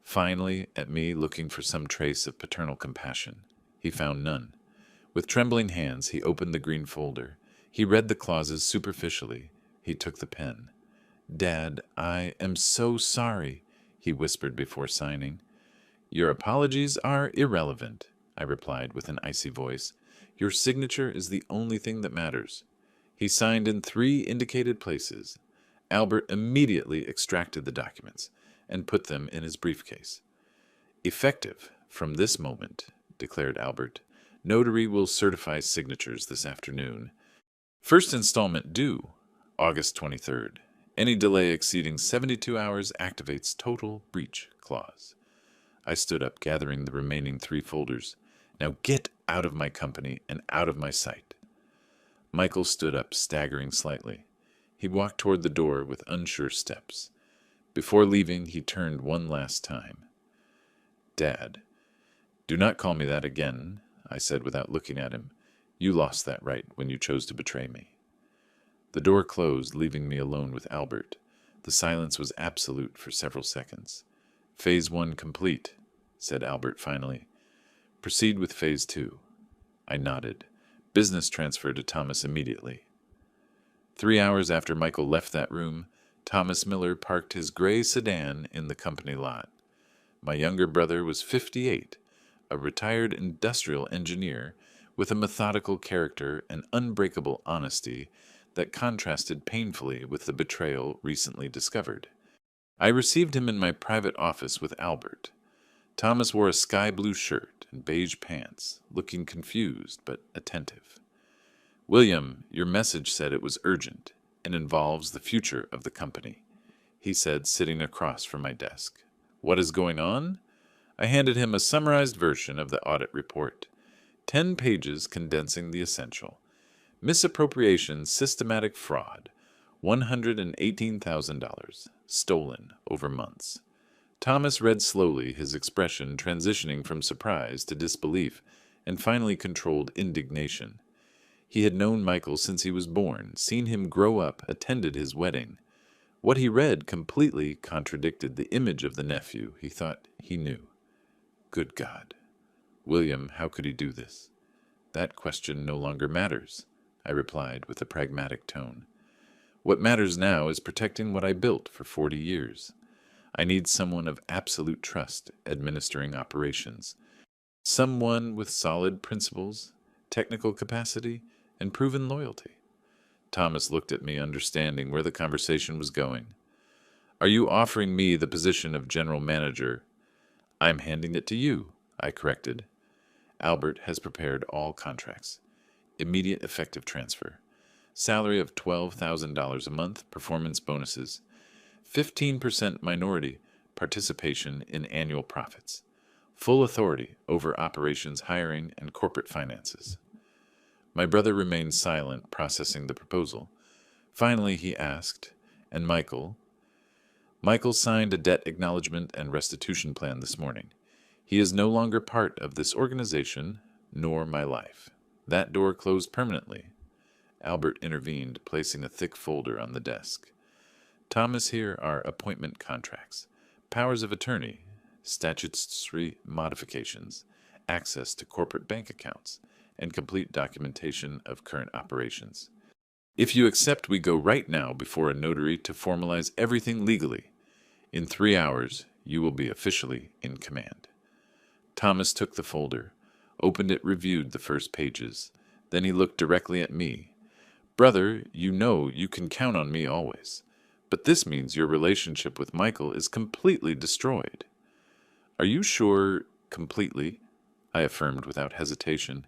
finally at me, looking for some trace of paternal compassion. He found none. With trembling hands, he opened the green folder. He read the clauses superficially. He took the pen. Dad, I am so sorry, he whispered before signing. Your apologies are irrelevant, I replied with an icy voice. Your signature is the only thing that matters. He signed in 3 indicated places. Albert immediately extracted the documents and put them in his briefcase. Effective from this moment, declared Albert. Notary will certify signatures this afternoon. First installment due, August 23rd. Any delay exceeding 72 hours activates total breach clause. I stood up, gathering the remaining 3 folders. Now get out of my company and out of my sight. Michael stood up, staggering slightly. He walked toward the door with unsure steps. Before leaving, he turned one last time. "Dad, do not call me that again," I said without looking at him. "You lost that right when you chose to betray me." The door closed, leaving me alone with Albert. The silence was absolute for several seconds. "Phase 1 complete," said Albert finally. "Proceed with Phase 2. I nodded. "Business transfer to Thomas immediately." 3 hours after Michael left that room, Thomas Miller parked his gray sedan in the company lot. My younger brother was 58, a retired industrial engineer with a methodical character and unbreakable honesty that contrasted painfully with the betrayal recently discovered. I received him in my private office with Albert. Thomas wore a sky blue shirt and beige pants, looking confused but attentive. "William, your message said it was urgent and involves the future of the company," he said, sitting across from my desk. "What is going on?" I handed him a summarized version of the audit report, 10 pages condensing the essential. Misappropriation, systematic fraud, $118,000, stolen over months. Thomas read slowly, his expression transitioning from surprise to disbelief and finally controlled indignation. He had known Michael since he was born, seen him grow up, attended his wedding. What he read completely contradicted the image of the nephew he thought he knew. Good God. "William, how could he do this?" "That question no longer matters," I replied with a pragmatic tone. "What matters now is protecting what I built for 40 years. I need someone of absolute trust administering operations. Someone with solid principles, technical capacity, and proven loyalty." Thomas looked at me, understanding where the conversation was going. "Are you offering me the position of general manager?" "I'm handing it to you," I corrected. "Albert has prepared all contracts. Immediate effective transfer. Salary of $12,000 a month, performance bonuses. 15% minority participation in annual profits. Full authority over operations, hiring, and corporate finances." My brother remained silent, processing the proposal. Finally, he asked, "And Michael?" "Michael signed a debt acknowledgement and restitution plan this morning. He is no longer part of this organization, nor my life. That door closed permanently." Albert intervened, placing a thick folder on the desk. "Thomas, here are appointment contracts, powers of attorney, statutory modifications, access to corporate bank accounts, and complete documentation of current operations. If you accept, we go right now before a notary to formalize everything legally. In 3 hours, you will be officially in command." Thomas took the folder, opened it, reviewed the first pages. Then he looked directly at me. "Brother, you know you can count on me always. But this means your relationship with Michael is completely destroyed." "Are you sure completely?" I affirmed without hesitation.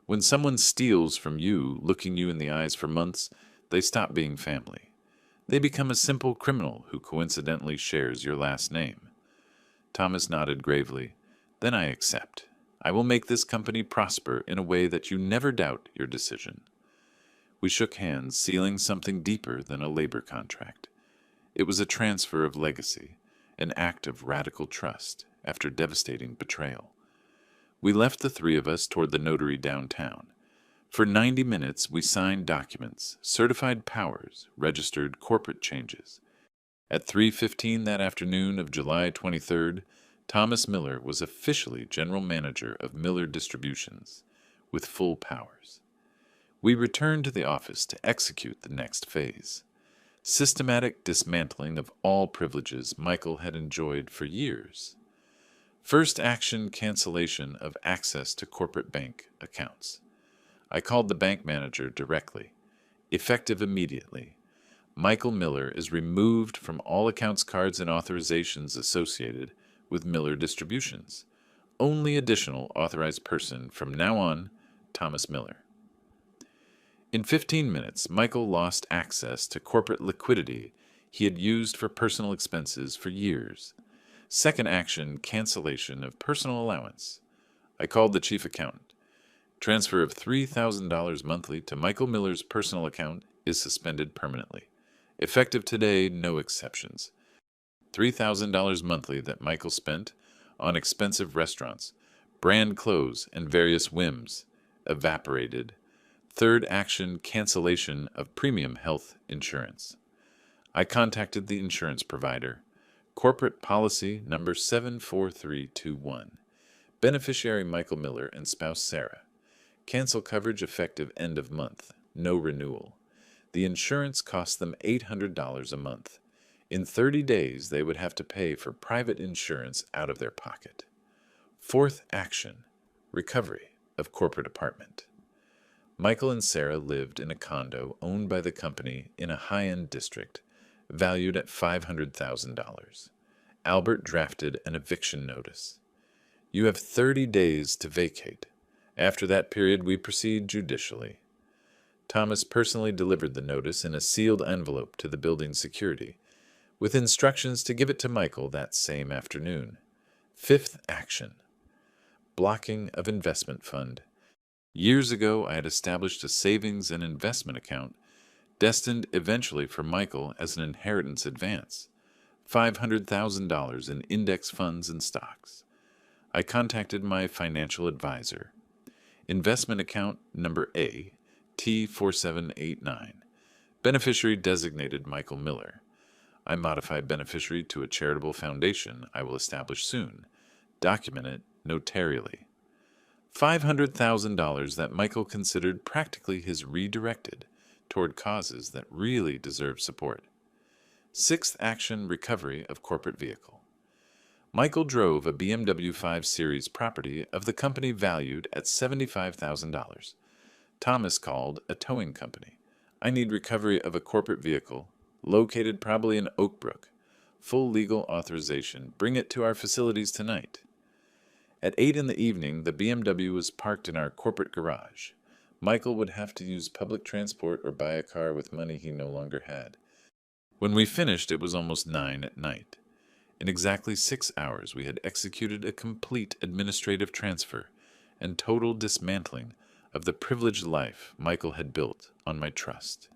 "When someone steals from you, looking you in the eyes for months, they stop being family. They become a simple criminal who coincidentally shares your last name." Thomas nodded gravely. "Then I accept. I will make this company prosper in a way that you never doubt your decision." We shook hands, sealing something deeper than a labor contract. It was a transfer of legacy, an act of radical trust after devastating betrayal. We left the 3 of us toward the notary downtown. For 90 minutes, we signed documents, certified powers, registered corporate changes. At 3:15 that afternoon of July 23rd, Thomas Miller was officially general manager of Miller Distributions, with full powers. We returned to the office to execute the next phase. Systematic dismantling of all privileges Michael had enjoyed for years. First action, cancellation of access to corporate bank accounts. I called the bank manager directly. Effective immediately. Michael Miller is removed from all accounts, cards, and authorizations associated with Miller Distributions. Only additional authorized person from now on, Thomas Miller. In 15 minutes, Michael lost access to corporate liquidity he had used for personal expenses for years. Second action, cancellation of personal allowance. I called the chief accountant. Transfer of $3,000 monthly to Michael Miller's personal account is suspended permanently. Effective today, no exceptions. $3,000 monthly that Michael spent on expensive restaurants, brand clothes, and various whims evaporated. Third action, cancellation of premium health insurance. I contacted the insurance provider. Corporate policy number 74321. Beneficiary Michael Miller and spouse Sarah. Cancel coverage effective end of month. No renewal. The insurance cost them $800 a month. In 30 days, they would have to pay for private insurance out of their pocket. Fourth action, recovery of corporate apartment. Michael and Sarah lived in a condo owned by the company in a high-end district, valued at $500,000. Albert drafted an eviction notice. You have 30 days to vacate. After that period, we proceed judicially. Thomas personally delivered the notice in a sealed envelope to the building security, with instructions to give it to Michael that same afternoon. Fifth action, blocking of investment fund. Years ago, I had established a savings and investment account destined eventually for Michael as an inheritance advance, $500,000 in index funds and stocks. I contacted my financial advisor. Investment account number A, T4789. Beneficiary designated Michael Miller. I modify beneficiary to a charitable foundation I will establish soon. Document it notarially. $500,000 that Michael considered practically his redirected toward causes that really deserve support. Sixth action, recovery of corporate vehicle. Michael drove a BMW 5 Series property of the company valued at $75,000. Thomas called a towing company. I need recovery of a corporate vehicle, located probably in Oak Brook. Full legal authorization. Bring it to our facilities tonight. At 8 in the evening, the BMW was parked in our corporate garage. Michael would have to use public transport or buy a car with money he no longer had. When we finished, it was almost 9 at night. In exactly 6 hours, we had executed a complete administrative transfer and total dismantling of the privileged life Michael had built on my trust.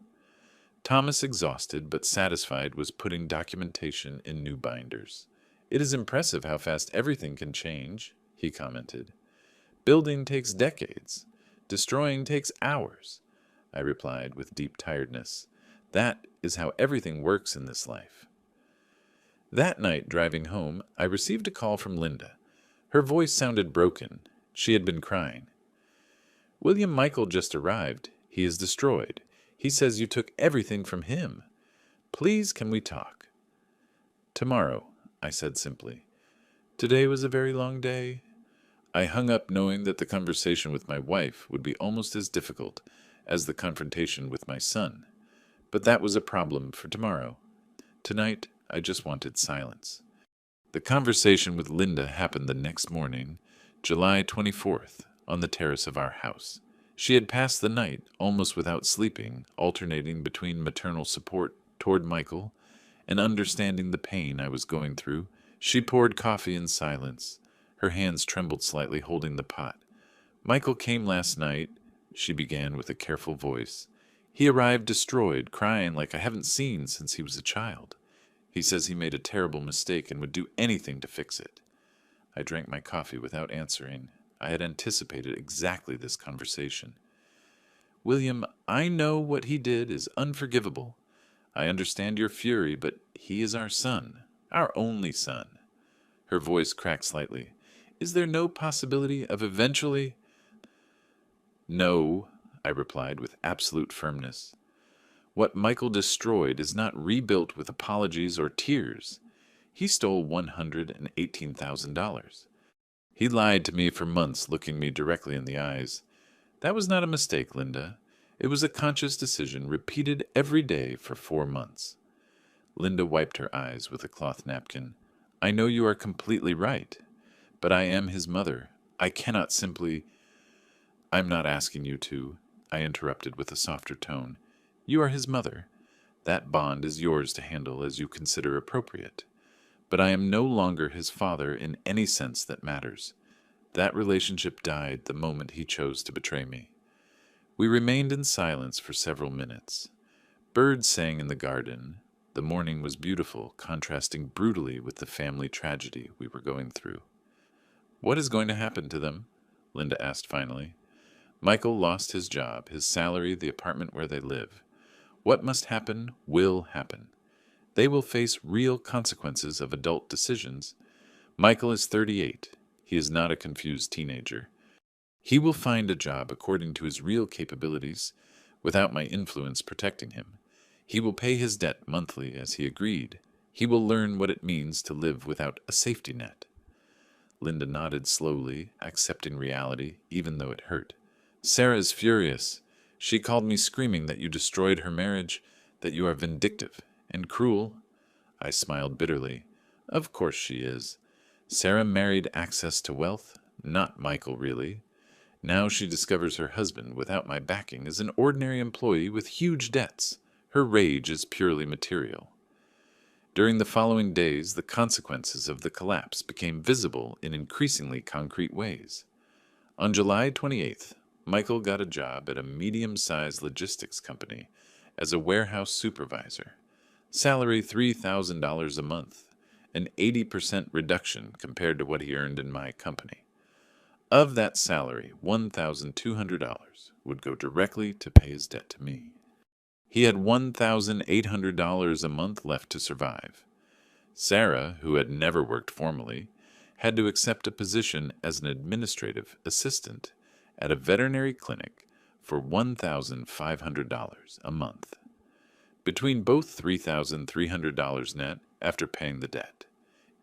Thomas, exhausted but satisfied, was putting documentation in new binders. It is impressive how fast everything can change, he commented. Building takes decades. Destroying takes hours, I replied with deep tiredness. That is how everything works in this life. That night, driving home, I received a call from Linda. Her voice sounded broken. She had been crying. William Michael just arrived. He is destroyed. He says you took everything from him. Please, can we talk? Tomorrow, I said simply. Today was a very long day. I hung up knowing that the conversation with my wife would be almost as difficult as the confrontation with my son. But that was a problem for tomorrow. Tonight, I just wanted silence. The conversation with Linda happened the next morning, July 24th, on the terrace of our house. She had passed the night almost without sleeping, alternating between maternal support toward Michael and understanding the pain I was going through. She poured coffee in silence. Her hands trembled slightly, holding the pot. Michael came last night, she began with a careful voice. He arrived destroyed, crying like I haven't seen since he was a child. He says he made a terrible mistake and would do anything to fix it. I drank my coffee without answering. I had anticipated exactly this conversation. William, I know what he did is unforgivable. I understand your fury, but he is our son, our only son. Her voice cracked slightly. Is there no possibility of eventually? No, I replied with absolute firmness. What Michael destroyed is not rebuilt with apologies or tears. He stole $118,000. He lied to me for months, looking me directly in the eyes. That was not a mistake, Linda. It was a conscious decision, repeated every day for 4 months. Linda wiped her eyes with a cloth napkin. I know you are completely right, but I am his mother. I cannot simply... I'm not asking you to, I interrupted with a softer tone. You are his mother. That bond is yours to handle as you consider appropriate. But I am no longer his father in any sense that matters. That relationship died the moment he chose to betray me. We remained in silence for several minutes. Birds sang in the garden. The morning was beautiful, contrasting brutally with the family tragedy we were going through. "What is going to happen to them?" Linda asked finally. "Michael lost his job, his salary, the apartment where they live. What must happen will happen. They will face real consequences of adult decisions. Michael is 38. He is not a confused teenager. He will find a job according to his real capabilities, without my influence protecting him. He will pay his debt monthly as he agreed. He will learn what it means to live without a safety net." Linda nodded slowly, accepting reality, even though it hurt. "Sarah is furious. She called me screaming that you destroyed her marriage, that you are vindictive and cruel." I smiled bitterly. "Of course she is. Sarah married access to wealth, not Michael, really. Now she discovers her husband, without my backing, is an ordinary employee with huge debts. Her rage is purely material." During the following days, the consequences of the collapse became visible in increasingly concrete ways. On July 28th, Michael got a job at a medium-sized logistics company as a warehouse supervisor. Salary $3,000 a month, an 80% reduction compared to what he earned in my company. Of that salary, $1,200 would go directly to pay his debt to me. He had $1,800 a month left to survive. Sarah, who had never worked formally, had to accept a position as an administrative assistant at a veterinary clinic for $1,500 a month. Between both $3,300 net after paying the debt.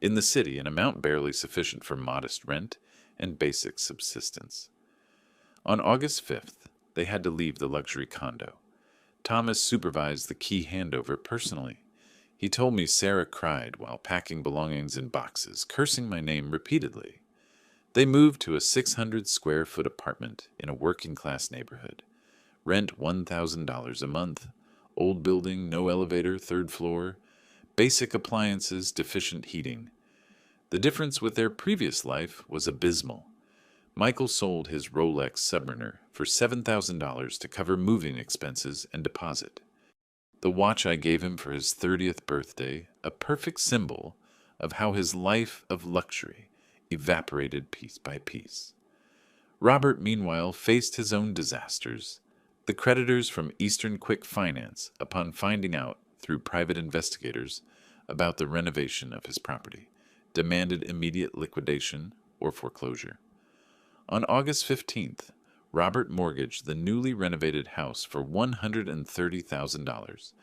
In the city, an amount barely sufficient for modest rent and basic subsistence. On August 5th, they had to leave the luxury condo. Thomas supervised the key handover personally. He told me Sarah cried while packing belongings in boxes, cursing my name repeatedly. They moved to a 600-square-foot apartment in a working-class neighborhood. Rent $1,000 a month. Old building, no elevator, third floor. Basic appliances, deficient heating. The difference with their previous life was abysmal. Michael sold his Rolex Submariner for $7,000 to cover moving expenses and deposit. The watch I gave him for his 30th birthday, a perfect symbol of how his life of luxury evaporated piece by piece. Robert, meanwhile, faced his own disasters. The creditors from Eastern Quick Finance, upon finding out, through private investigators, about the renovation of his property, demanded immediate liquidation or foreclosure. On August 15th, Robert mortgaged the newly renovated house for $130,000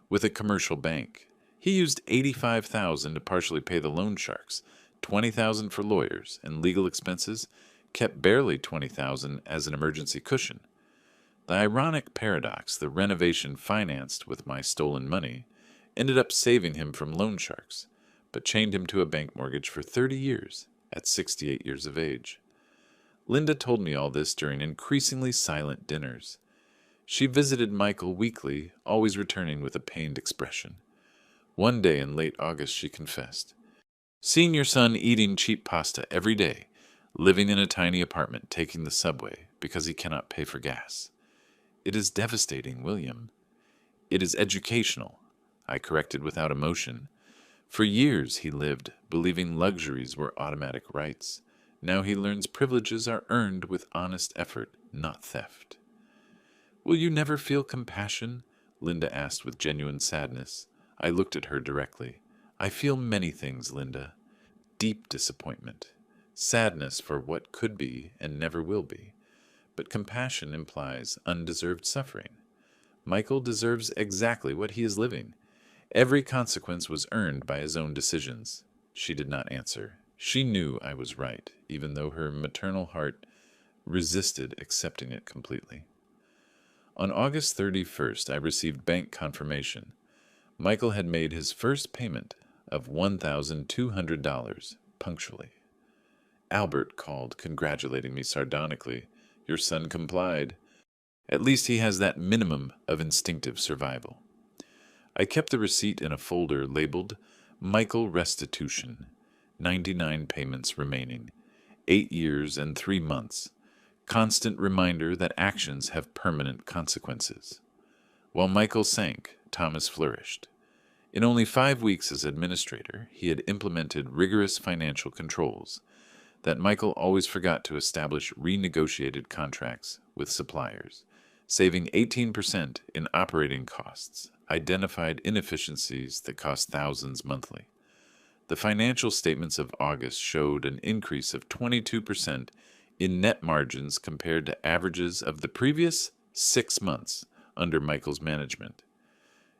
with a commercial bank. He used $85,000 to partially pay the loan sharks, $20,000 for lawyers and legal expenses, kept barely $20,000 as an emergency cushion. The ironic paradox, the renovation financed with my stolen money, ended up saving him from loan sharks, but chained him to a bank mortgage for 30 years at 68 years of age. Linda told me all this during increasingly silent dinners. She visited Michael weekly, always returning with a pained expression. One day in late August she confessed, "Seeing your son eating cheap pasta every day, living in a tiny apartment, taking the subway because he cannot pay for gas. It is devastating, William." "It is educational," I corrected without emotion. For years he lived, believing luxuries were automatic rights. Now he learns privileges are earned with honest effort, not theft. "Will you never feel compassion?" Linda asked with genuine sadness. I looked at her directly. "I feel many things, Linda. Deep disappointment. Sadness for what could be and never will be. But compassion implies undeserved suffering. Michael deserves exactly what he is living. Every consequence was earned by his own decisions." She did not answer. She knew I was right, even though her maternal heart resisted accepting it completely. On August 31st, I received bank confirmation. Michael had made his first payment of $1,200 punctually. Albert called, congratulating me sardonically. "Your son complied. At least he has that minimum of instinctive survival." I kept the receipt in a folder labeled Michael Restitution. 99 payments remaining. 8 years and 3 months. Constant reminder that actions have permanent consequences. While Michael sank, Thomas flourished. In only 5 weeks as administrator, he had implemented rigorous financial controls that Michael always forgot to establish renegotiated contracts with suppliers, saving 18% in operating costs, identified inefficiencies that cost thousands monthly. The financial statements of August showed an increase of 22% in net margins compared to averages of the previous 6 months under Michael's management.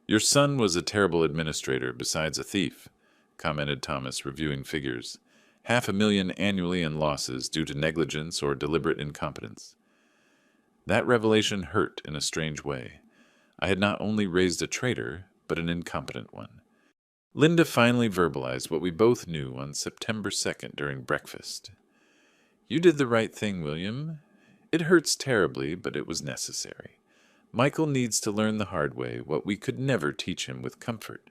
"Your son was a terrible administrator besides a thief," commented Thomas, reviewing figures. "500,000 annually in losses due to negligence or deliberate incompetence." That revelation hurt in a strange way. I had not only raised a traitor, but an incompetent one. Linda finally verbalized what we both knew on September 2nd during breakfast. "You did the right thing, William. It hurts terribly, but it was necessary. Michael needs to learn the hard way what we could never teach him with comfort."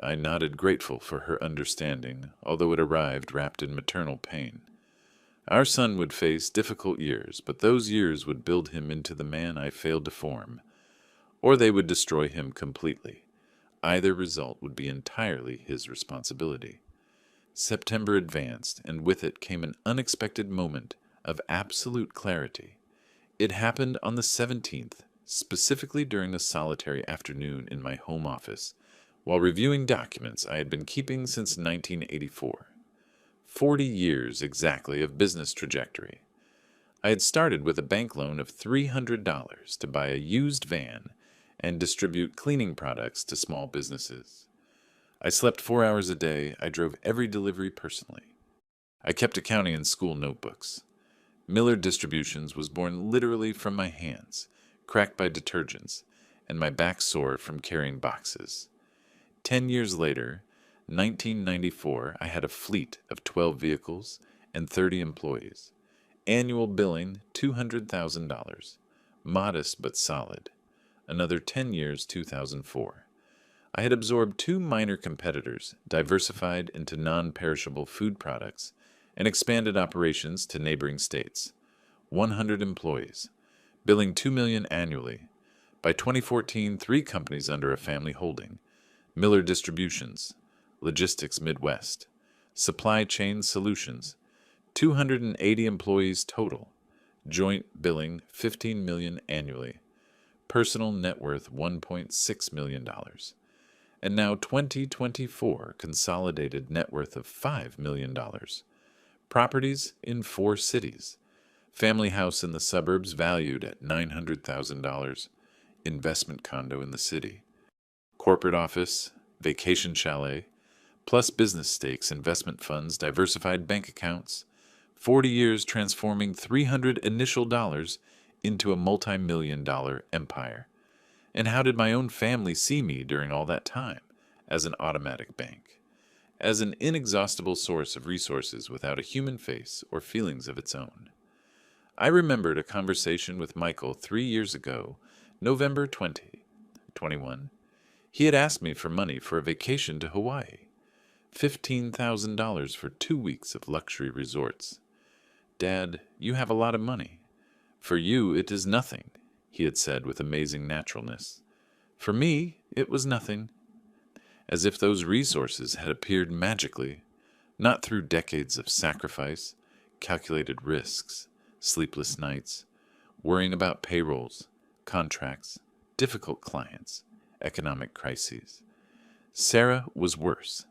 I nodded, grateful for her understanding, although it arrived wrapped in maternal pain. Our son would face difficult years, but those years would build him into the man I failed to form, or they would destroy him completely. Either result would be entirely his responsibility. September advanced, and with it came an unexpected moment of absolute clarity. It happened on the 17th, specifically during a solitary afternoon in my home office, while reviewing documents I had been keeping since 1984. 40 years exactly of business trajectory. I had started with a bank loan of $300 to buy a used van and distribute cleaning products to small businesses. I slept 4 hours a day. I drove every delivery personally. I kept accounting in school notebooks. Miller Distributions was born literally from my hands, cracked by detergents, and my back sore from carrying boxes. 10 years later, 1994, I had a fleet of 12 vehicles and 30 employees. Annual billing, $200,000. Modest but solid. Another 10 years, 2004. I had absorbed 2 minor competitors, diversified into non-perishable food products, and expanded operations to neighboring states. 100 employees, billing $2 million annually. By 2014, 3 companies under a family holding: Miller Distributions, Logistics Midwest, Supply Chain Solutions, 280 employees total, joint billing $15 million annually, personal net worth $1.6 million, and now 2024 consolidated net worth of $5 million. Properties in 4 cities, family house in the suburbs valued at $900,000, investment condo in the city, corporate office, vacation chalet, plus business stakes, investment funds, diversified bank accounts, 40 years transforming $300 initial dollars into a multi-million-dollar empire. And how did my own family see me during all that time? As an automatic bank. As an inexhaustible source of resources without a human face or feelings of its own. I remembered a conversation with Michael 3 years ago, November 2021. He had asked me for money for a vacation to Hawaii. $15,000 for 2 weeks of luxury resorts. "Dad, you have a lot of money. For you, it is nothing," he had said with amazing naturalness. For me, it was nothing. As if those resources had appeared magically, not through decades of sacrifice, calculated risks, sleepless nights, worrying about payrolls, contracts, difficult clients, economic crises. Sarah was worse.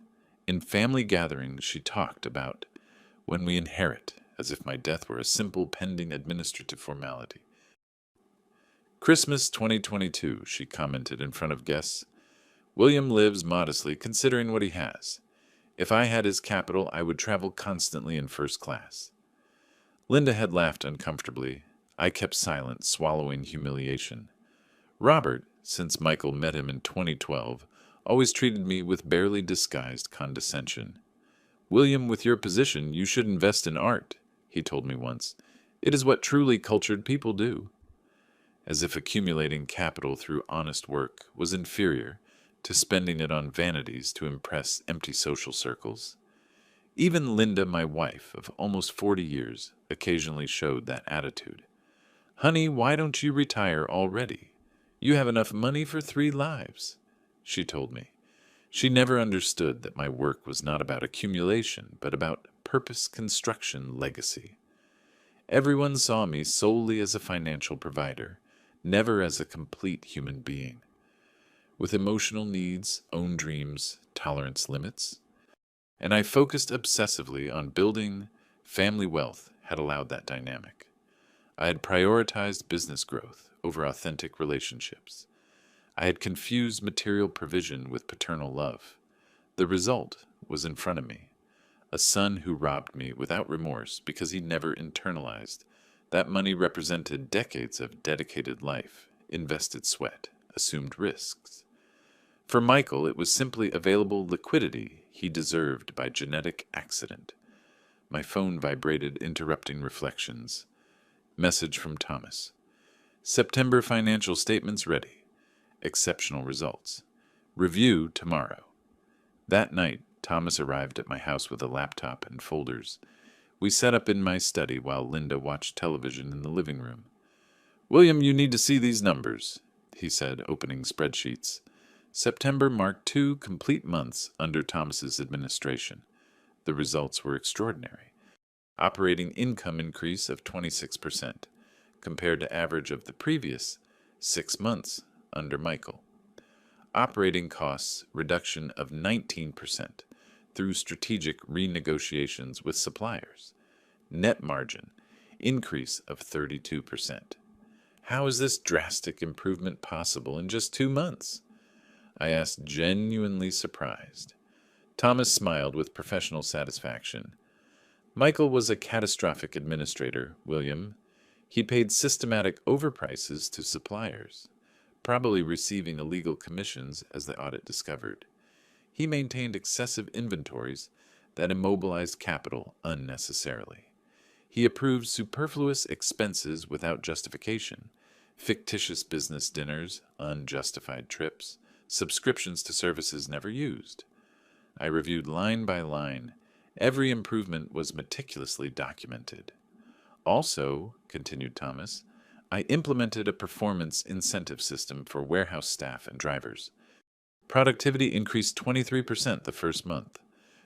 In family gatherings, she talked about when we inherit, as if my death were a simple pending administrative formality. "Christmas 2022, she commented in front of guests. "William lives modestly considering what he has. If I had his capital, I would travel constantly in first class." Linda had laughed uncomfortably. I kept silent, swallowing humiliation. Robert, since Michael met him in 2012, always treated me with barely disguised condescension. "William, with your position, you should invest in art," he told me once. "It is what truly cultured people do." As if accumulating capital through honest work was inferior to spending it on vanities to impress empty social circles. Even Linda, my wife of almost 40 years, occasionally showed that attitude. "Honey, why don't you retire already? You have enough money for 3 lives," she told me. She never understood that my work was not about accumulation, but about purpose construction legacy. Everyone saw me solely as a financial provider, never as a complete human being, with emotional needs, own dreams, tolerance limits. And I focused obsessively on building family wealth had allowed that dynamic. I had prioritized business growth over authentic relationships. I had confused material provision with paternal love. The result was in front of me. A son who robbed me without remorse because he never internalized. That money represented decades of dedicated life, invested sweat, assumed risks. For Michael, it was simply available liquidity he deserved by genetic accident. My phone vibrated, interrupting reflections. Message from Thomas. September financial statements ready. Exceptional results. Review tomorrow. That night, Thomas arrived at my house with a laptop and folders. We sat up in my study while Linda watched television in the living room. "William, you need to see these numbers," he said, opening spreadsheets. September marked 2 complete months under Thomas's administration. The results were extraordinary. Operating income increase of 26%, compared to average of the previous 6 months under Michael. Operating costs reduction of 19% through strategic renegotiations with suppliers. Net margin increase of 32%. How is this drastic improvement possible in just 2 months? I asked, genuinely surprised. Thomas smiled with professional satisfaction. Michael was a catastrophic administrator, William. He paid systematic overprices to suppliers, probably receiving illegal commissions, as the audit discovered. He maintained excessive inventories that immobilized capital unnecessarily. He approved superfluous expenses without justification, fictitious business dinners, unjustified trips, subscriptions to services never used. I reviewed line by line. Every improvement was meticulously documented. Also, continued Thomas, I implemented a performance incentive system for warehouse staff and drivers. Productivity increased 23% the first month.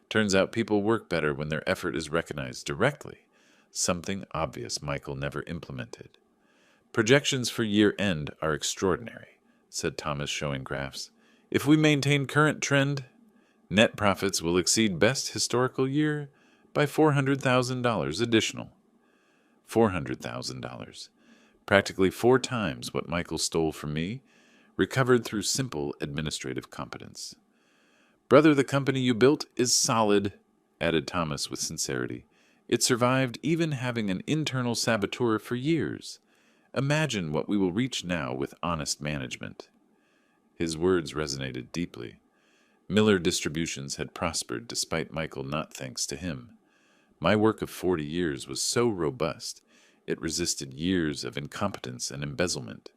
Turns out people work better when their effort is recognized directly, something obvious Michael never implemented. Projections for year-end are extraordinary, said Thomas, showing graphs. If we maintain current trend, net profits will exceed best historical year by $400,000 additional. $400,000. Practically 4 times what Michael stole from me, recovered through simple administrative competence. Brother, the company you built is solid, added Thomas with sincerity. It survived even having an internal saboteur for years. Imagine what we will reach now with honest management. His words resonated deeply. Miller Distributions had prospered despite Michael, not thanks to him. My work of 40 years was so robust, it resisted years of incompetence and embezzlement.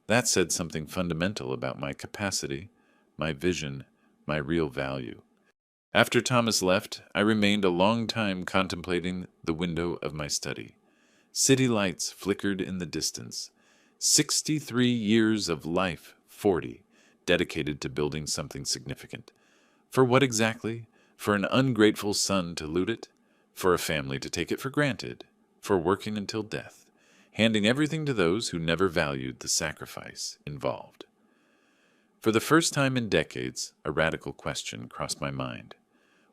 That said something fundamental about my capacity, my vision, my real value. After Thomas left, I remained a long time contemplating the window of my study. City lights flickered in the distance. 63 years of life, 40, dedicated to building something significant. For what exactly? For an ungrateful son to loot it? For a family to take it for granted? For working until death, handing everything to those who never valued the sacrifice involved? For the first time in decades, a radical question crossed my mind.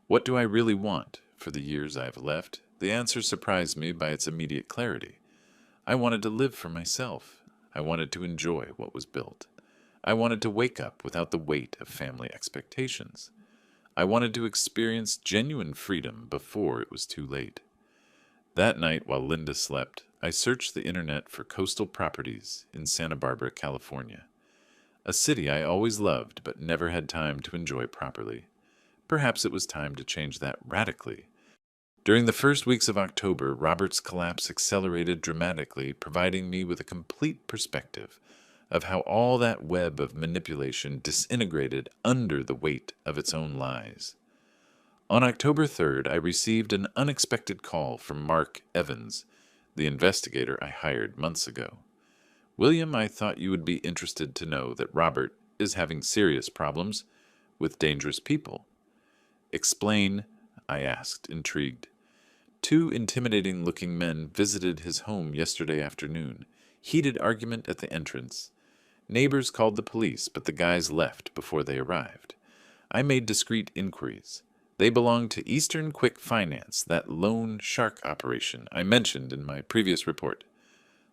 What do I really want for the years I have left? The answer surprised me by its immediate clarity. I wanted to live for myself. I wanted to enjoy what was built. I wanted to wake up without the weight of family expectations. I wanted to experience genuine freedom before it was too late. That night, while Linda slept, I searched the internet for coastal properties in Santa Barbara, California. A city I always loved but never had time to enjoy properly. Perhaps it was time to change that radically. During the first weeks of October, Robert's collapse accelerated dramatically, providing me with a complete perspective of how all that web of manipulation disintegrated under the weight of its own lies. On October 3rd, I received an unexpected call from Mark Evans, the investigator I hired months ago. William, I thought you would be interested to know that Robert is having serious problems with dangerous people. Explain, I asked, intrigued. Two intimidating-looking men visited his home yesterday afternoon. Heated argument at the entrance. Neighbors called the police, but the guys left before they arrived. I made discreet inquiries. They belong to Eastern Quick Finance, that loan shark operation I mentioned in my previous report.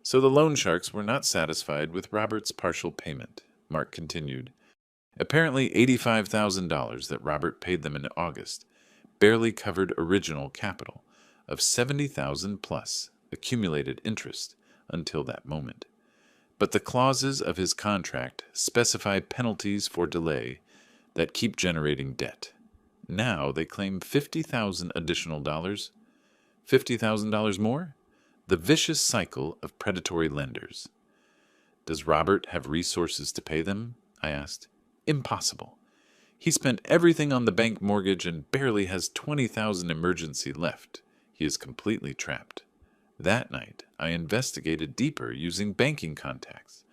So the loan sharks were not satisfied with Robert's partial payment, Mark continued. Apparently $85,000 that Robert paid them in August barely covered original capital of $70,000 plus accumulated interest until that moment. But the clauses of his contract specify penalties for delay that keep generating debt. Now they claim $50,000 additional dollars. $50,000 more? The vicious cycle of predatory lenders. Does Robert have resources to pay them? I asked. Impossible. He spent everything on the bank mortgage and barely has $20,000 emergency left. He is completely trapped. That night, I investigated deeper using banking contacts.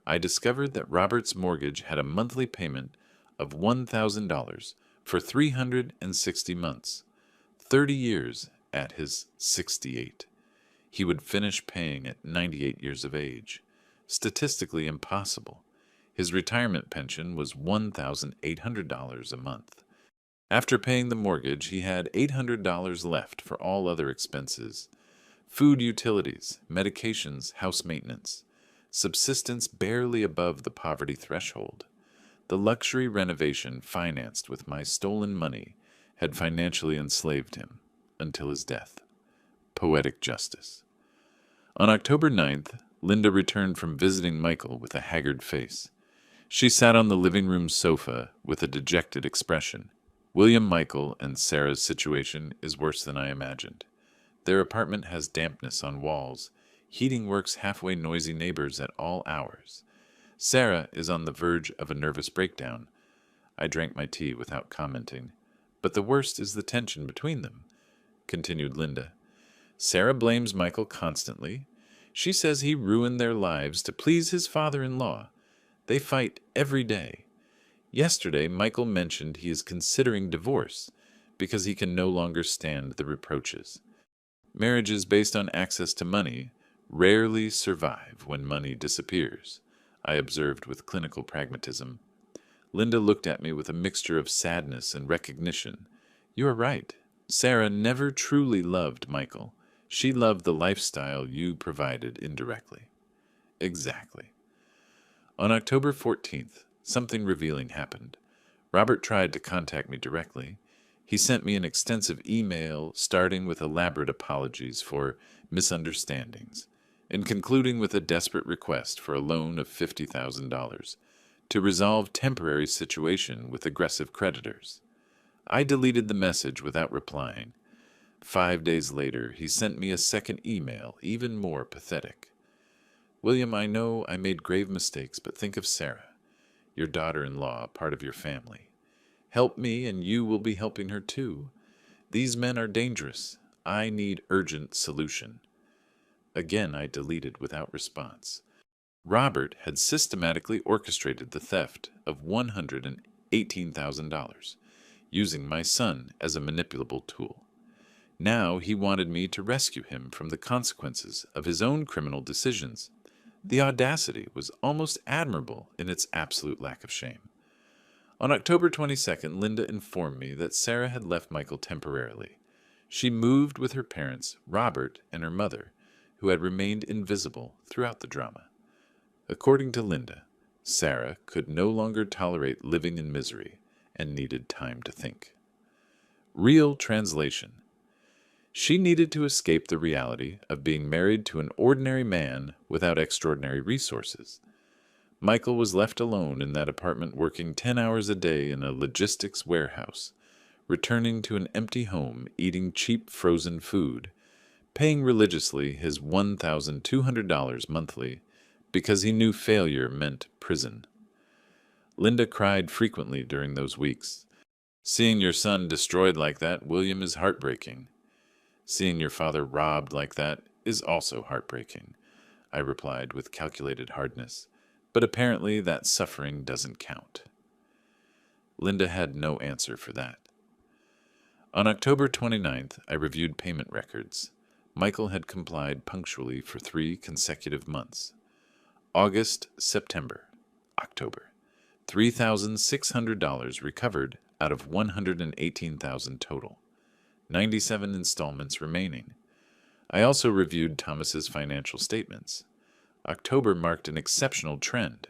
I discovered that Robert's mortgage had a monthly payment of $1,000 for 360 months, 30 years at his 68. He would finish paying at 98 years of age. Statistically impossible. His retirement pension was $1,800 a month. After paying the mortgage, he had $800 left for all other expenses. Food, utilities, medications, house maintenance. Subsistence barely above the poverty threshold. The luxury renovation financed with my stolen money had financially enslaved him until his death. Poetic justice. On October 9th, Linda returned from visiting Michael with a haggard face. She sat on the living room sofa with a dejected expression. William, Michael, and Sarah's situation is worse than I imagined. Their apartment has dampness on walls. Heating works halfway noisy neighbors at all hours. Sarah is on the verge of a nervous breakdown. I drank my tea without commenting. But the worst is the tension between them, continued Linda. Sarah blames Michael constantly. She says he ruined their lives to please his father-in-law. They fight every day. Yesterday, Michael mentioned he is considering divorce because he can no longer stand the reproaches. Marriages based on access to money rarely survive when money disappears, I observed with clinical pragmatism. Linda looked at me with a mixture of sadness and recognition. You are right. Sarah never truly loved Michael. She loved the lifestyle you provided indirectly. Exactly. On October 14th, something revealing happened. Robert tried to contact me directly. He sent me an extensive email starting with elaborate apologies for misunderstandings and concluding with a desperate request for a loan of $50,000 to resolve temporary situation with aggressive creditors. I deleted the message without replying. 5 days later, he sent me a second email, even more pathetic. William, I know I made grave mistakes, but think of Sarah, your daughter-in-law, part of your family. Help me, and you will be helping her too. These men are dangerous. I need urgent solution. Again, I deleted without response. Robert had systematically orchestrated the theft of $118,000, using my son as a manipulable tool. Now he wanted me to rescue him from the consequences of his own criminal decisions. The audacity was almost admirable in its absolute lack of shame. On October 22nd, Linda informed me that Sarah had left Michael temporarily. She moved with her parents, Robert, and her mother, who had remained invisible throughout the drama. According to Linda, Sarah could no longer tolerate living in misery and needed time to think. Real translation. She needed to escape the reality of being married to an ordinary man without extraordinary resources. Michael was left alone in that apartment working 10 hours a day in a logistics warehouse, returning to an empty home eating cheap frozen food, paying religiously his $1,200 monthly because he knew failure meant prison. Linda cried frequently during those weeks. Seeing your son destroyed like that, William, is heartbreaking. Seeing your father robbed like that is also heartbreaking, I replied with calculated hardness, but apparently that suffering doesn't count. Linda had no answer for that. On October 29th, I reviewed payment records. Michael had complied punctually for 3 consecutive months. August, September, October. $3,600 recovered out of $118,000 total. 97 installments remaining. I also reviewed Thomas's financial statements. October marked an exceptional trend.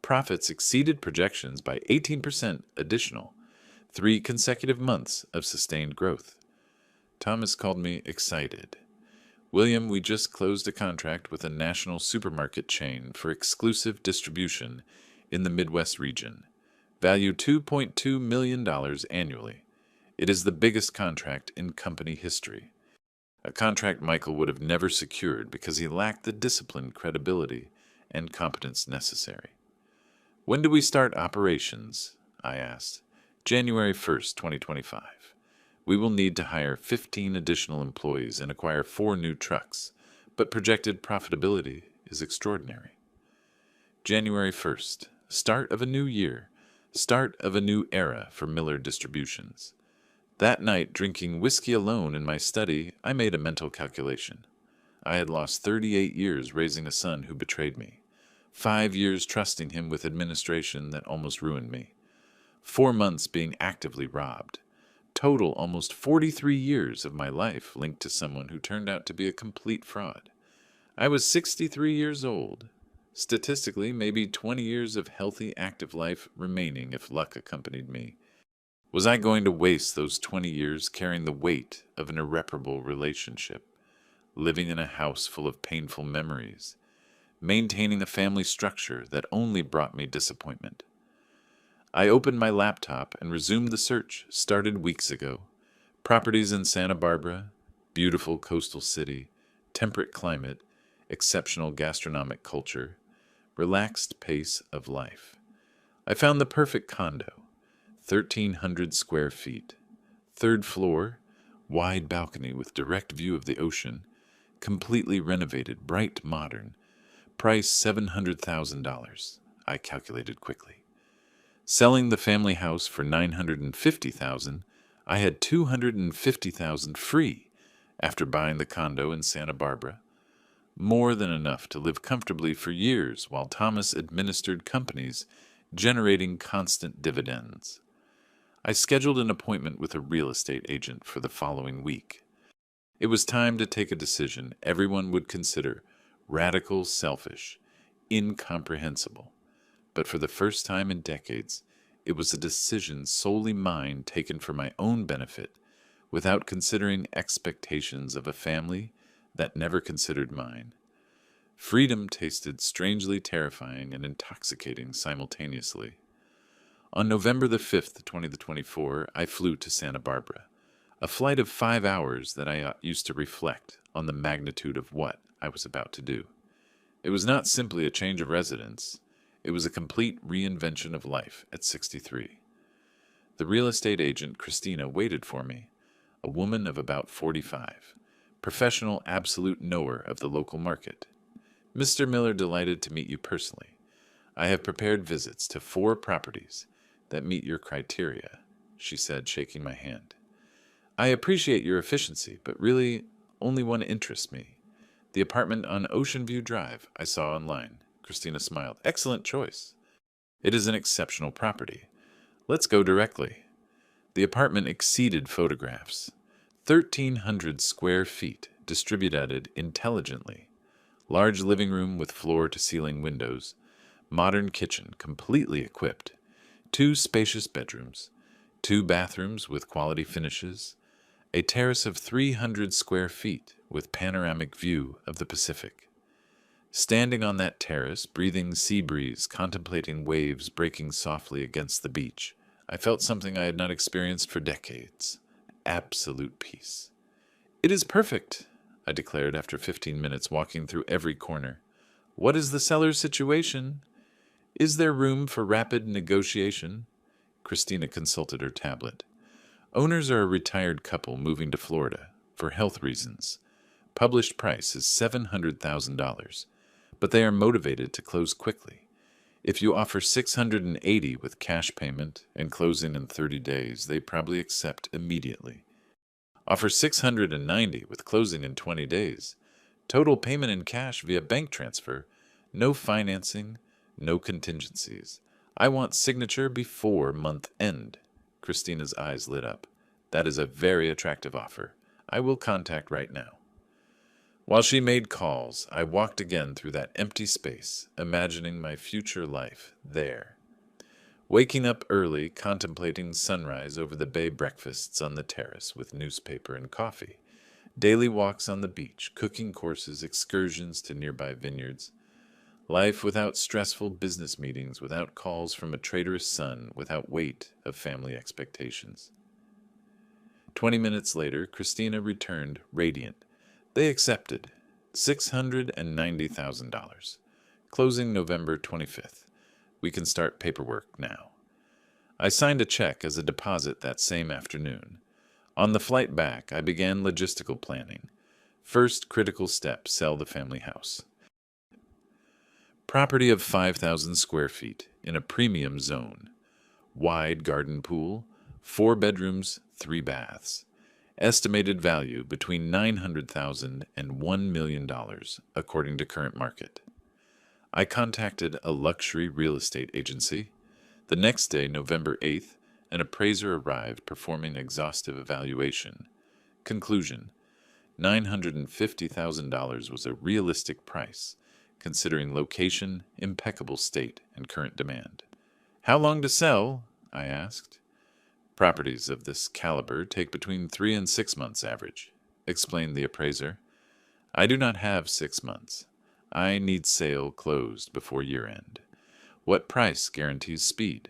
Profits exceeded projections by 18% additional. 3 consecutive months of sustained growth. Thomas called me excited. William, we just closed a contract with a national supermarket chain for exclusive distribution in the Midwest region. Value $2.2 million annually. It is the biggest contract in company history. A contract Michael would have never secured because he lacked the discipline, credibility, and competence necessary. When do we start operations? I asked. January 1st, 2025. We will need to hire 15 additional employees and acquire 4 new trucks, but projected profitability is extraordinary. January 1st. Start of a new year. Start of a new era for Miller Distributions. That night, drinking whiskey alone in my study, I made a mental calculation. I had lost 38 years raising a son who betrayed me, 5 years trusting him with administration that almost ruined me, 4 months being actively robbed. Total almost 43 years of my life linked to someone who turned out to be a complete fraud. I was 63 years old. Statistically, maybe 20 years of healthy, active life remaining if luck accompanied me. Was I going to waste those 20 years carrying the weight of an irreparable relationship, living in a house full of painful memories, maintaining a family structure that only brought me disappointment? I opened my laptop and resumed the search started weeks ago. Properties in Santa Barbara, beautiful coastal city, temperate climate, exceptional gastronomic culture, relaxed pace of life. I found the perfect condo, 1,300 square feet, 3rd floor, wide balcony with direct view of the ocean, completely renovated, bright modern, price $700,000, I calculated quickly. Selling the family house for $950,000, I had $250,000 free after buying the condo in Santa Barbara. More than enough to live comfortably for years while Thomas administered companies generating constant dividends. I scheduled an appointment with a real estate agent for the following week. It was time to take a decision everyone would consider radical, selfish, incomprehensible. But for the first time in decades, it was a decision solely mine, taken for my own benefit, without considering expectations of a family that never considered mine. Freedom tasted strangely terrifying and intoxicating simultaneously. On November the 5th, 2024, I flew to Santa Barbara, a flight of 5 hours that I used to reflect on the magnitude of what I was about to do. It was not simply a change of residence. It was a complete reinvention of life at 63. The real estate agent, Christina, waited for me, a woman of about 45, professional absolute knower of the local market. Mr. Miller, delighted to meet you personally. I have prepared visits to 4 properties that meet your criteria, she said, shaking my hand. I appreciate your efficiency, but really only one interests me. The apartment on Ocean View Drive I saw online. Christina smiled. Excellent choice. It is an exceptional property. Let's go directly. The apartment exceeded photographs. 1,300 square feet, distributed intelligently. Large living room with floor-to-ceiling windows. Modern kitchen, completely equipped. 2 spacious bedrooms. 2 bathrooms with quality finishes. A terrace of 300 square feet with panoramic view of the Pacific. Standing on that terrace, breathing sea breeze, contemplating waves breaking softly against the beach, I felt something I had not experienced for decades. Absolute peace. It is perfect, I declared after 15 minutes walking through every corner. What is the seller's situation? Is there room for rapid negotiation? Christina consulted her tablet. Owners are a retired couple moving to Florida for health reasons. Published price is $700,000, but they are motivated to close quickly. If you offer 680 with cash payment and closing in 30 days, they probably accept immediately. Offer 690 with closing in 20 days. Total payment in cash via bank transfer. No financing, no contingencies. I want signature before month end. Christina's eyes lit up. That is a very attractive offer. I will contact right now. While she made calls, I walked again through that empty space, imagining my future life there. Waking up early, contemplating sunrise over the bay, breakfasts on the terrace with newspaper and coffee, daily walks on the beach, cooking courses, excursions to nearby vineyards. Life without stressful business meetings, without calls from a traitorous son, without weight of family expectations. 20 minutes later, Christina returned radiant. They accepted $690,000. Closing November 25th. We can start paperwork now. I signed a check as a deposit that same afternoon. On the flight back, I began logistical planning. First critical step, sell the family house. Property of 5,000 square feet in a premium zone. Wide garden pool, 4 bedrooms, 3 baths. Estimated value between $900,000 and $1 million, according to current market. I contacted a luxury real estate agency. The next day, November 8th, an appraiser arrived performing exhaustive evaluation. Conclusion: $950,000 was a realistic price, considering location, impeccable state, and current demand. How long to sell? I asked. Properties of this caliber take between 3 and 6 months average, explained the appraiser. I do not have 6 months. I need sale closed before year-end. What price guarantees speed?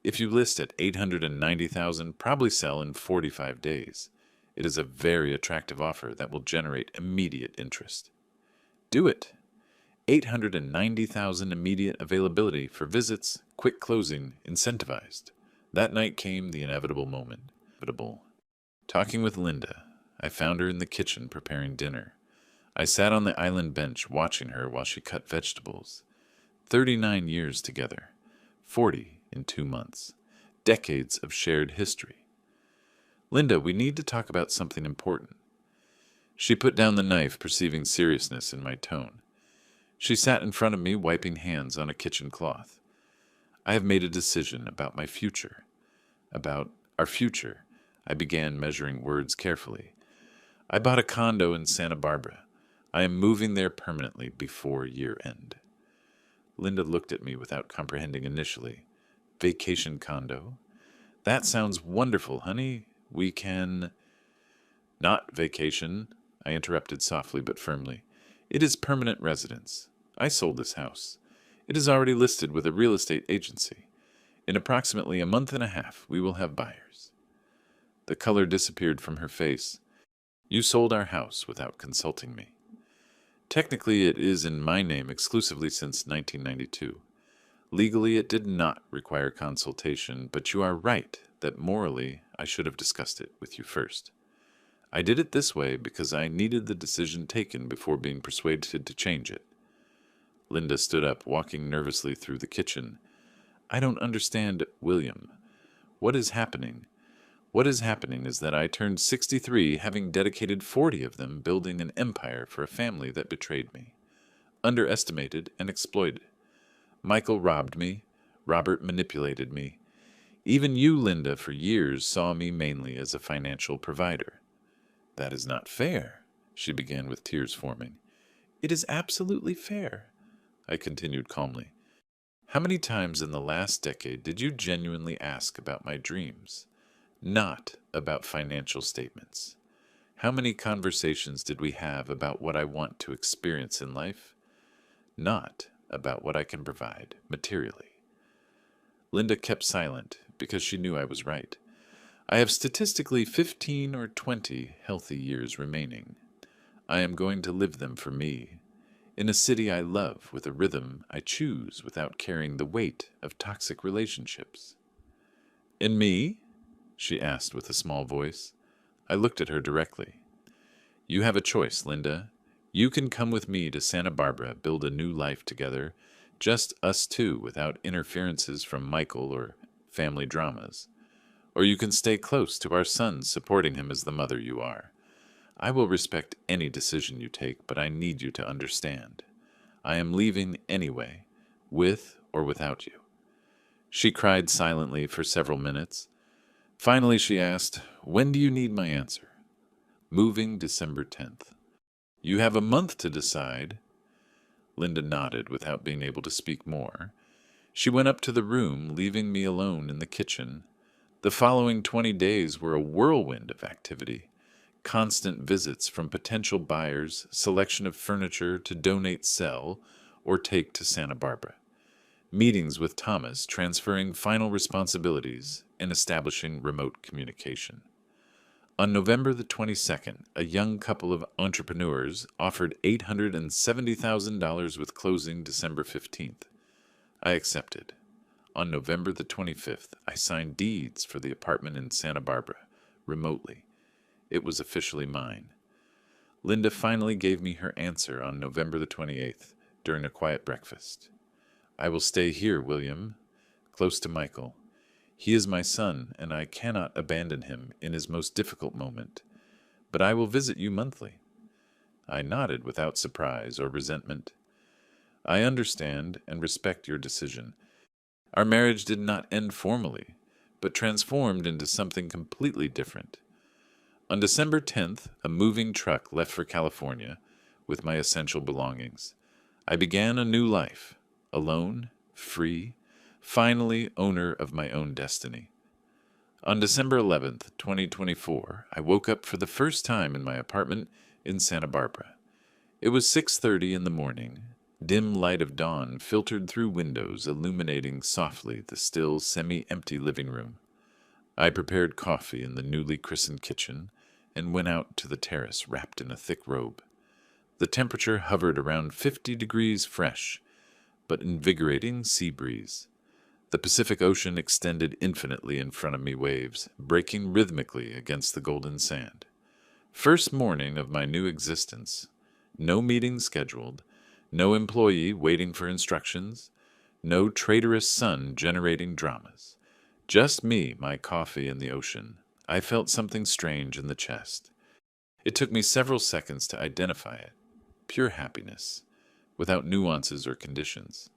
If you list at $890,000, probably sell in 45 days. It is a very attractive offer that will generate immediate interest. Do it. $890,000 immediate availability for visits, quick closing, incentivized. That night came the inevitable moment. Talking with Linda, I found her in the kitchen preparing dinner. I sat on the island bench watching her while she cut vegetables. 39 years together. 40 in 2 months. Decades of shared history. Linda, we need to talk about something important. She put down the knife, perceiving seriousness in my tone. She sat in front of me, wiping hands on a kitchen cloth. I have made a decision about my future. About our future. I began measuring words carefully. I bought a condo in Santa Barbara. I am moving there permanently before year-end. Linda looked at me without comprehending initially. Vacation condo? That sounds wonderful, honey. We can... Not vacation, I interrupted softly but firmly. It is permanent residence. I sold this house. It is already listed with a real estate agency. In approximately a month and a half, we will have buyers. The color disappeared from her face. You sold our house without consulting me. Technically, it is in my name exclusively since 1992. Legally, it did not require consultation, but you are right that morally I should have discussed it with you first. I did it this way because I needed the decision taken before being persuaded to change it. Linda stood up, walking nervously through the kitchen. I don't understand, William. What is happening? What is happening is that I turned 63, having dedicated 40 of them building an empire for a family that betrayed me, underestimated and exploited. Michael robbed me. Robert manipulated me. Even you, Linda, for years saw me mainly as a financial provider. That is not fair, she began with tears forming. It is absolutely fair, I continued calmly. How many times in the last decade did you genuinely ask about my dreams? Not about financial statements. How many conversations did we have about what I want to experience in life? Not about what I can provide materially. Linda kept silent because she knew I was right. I have statistically 15 or 20 healthy years remaining. I am going to live them for me, in a city I love with a rhythm I choose without carrying the weight of toxic relationships. And me? she asked with a small voice. I looked at her directly. You have a choice, Linda. You can come with me to Santa Barbara, build a new life together, just us two without interferences from Michael or family dramas. Or you can stay close to our son, supporting him as the mother you are. I will respect any decision you take, but I need you to understand. I am leaving anyway, with or without you. She cried silently for several minutes. Finally, she asked, When do you need my answer? Moving December 10th. You have a month to decide. Linda nodded without being able to speak more. She went up to the room, leaving me alone in the kitchen. The following 20 days were a whirlwind of activity. Constant visits from potential buyers, selection of furniture to donate, sell, or take to Santa Barbara. Meetings with Thomas, transferring final responsibilities and establishing remote communication. On November the 22nd, a young couple of entrepreneurs offered $870,000 with closing December 15th. I accepted. On November the 25th, I signed deeds for the apartment in Santa Barbara, remotely. It was officially mine. Linda finally gave me her answer on November the 28th, during a quiet breakfast. I will stay here, William, close to Michael. He is my son, and I cannot abandon him in his most difficult moment. But I will visit you monthly. I nodded without surprise or resentment. I understand and respect your decision. Our marriage did not end formally, but transformed into something completely different. On December 10th, a moving truck left for California with my essential belongings. I began a new life, alone, free, finally owner of my own destiny. On December 11th, 2024, I woke up for the first time in my apartment in Santa Barbara. It was 6:30 in the morning. Dim light of dawn filtered through windows, illuminating softly the still semi-empty living room. I prepared coffee in the newly christened kitchen and went out to the terrace wrapped in a thick robe. The temperature hovered around 50 degrees fresh, but invigorating sea breeze. The Pacific Ocean extended infinitely in front of me, waves breaking rhythmically against the golden sand. First morning of my new existence. No meeting scheduled, no employee waiting for instructions, no traitorous sun generating dramas. Just me, my coffee, and the ocean. I felt something strange in the chest. It took me several seconds to identify it. Pure happiness, without nuances or conditions.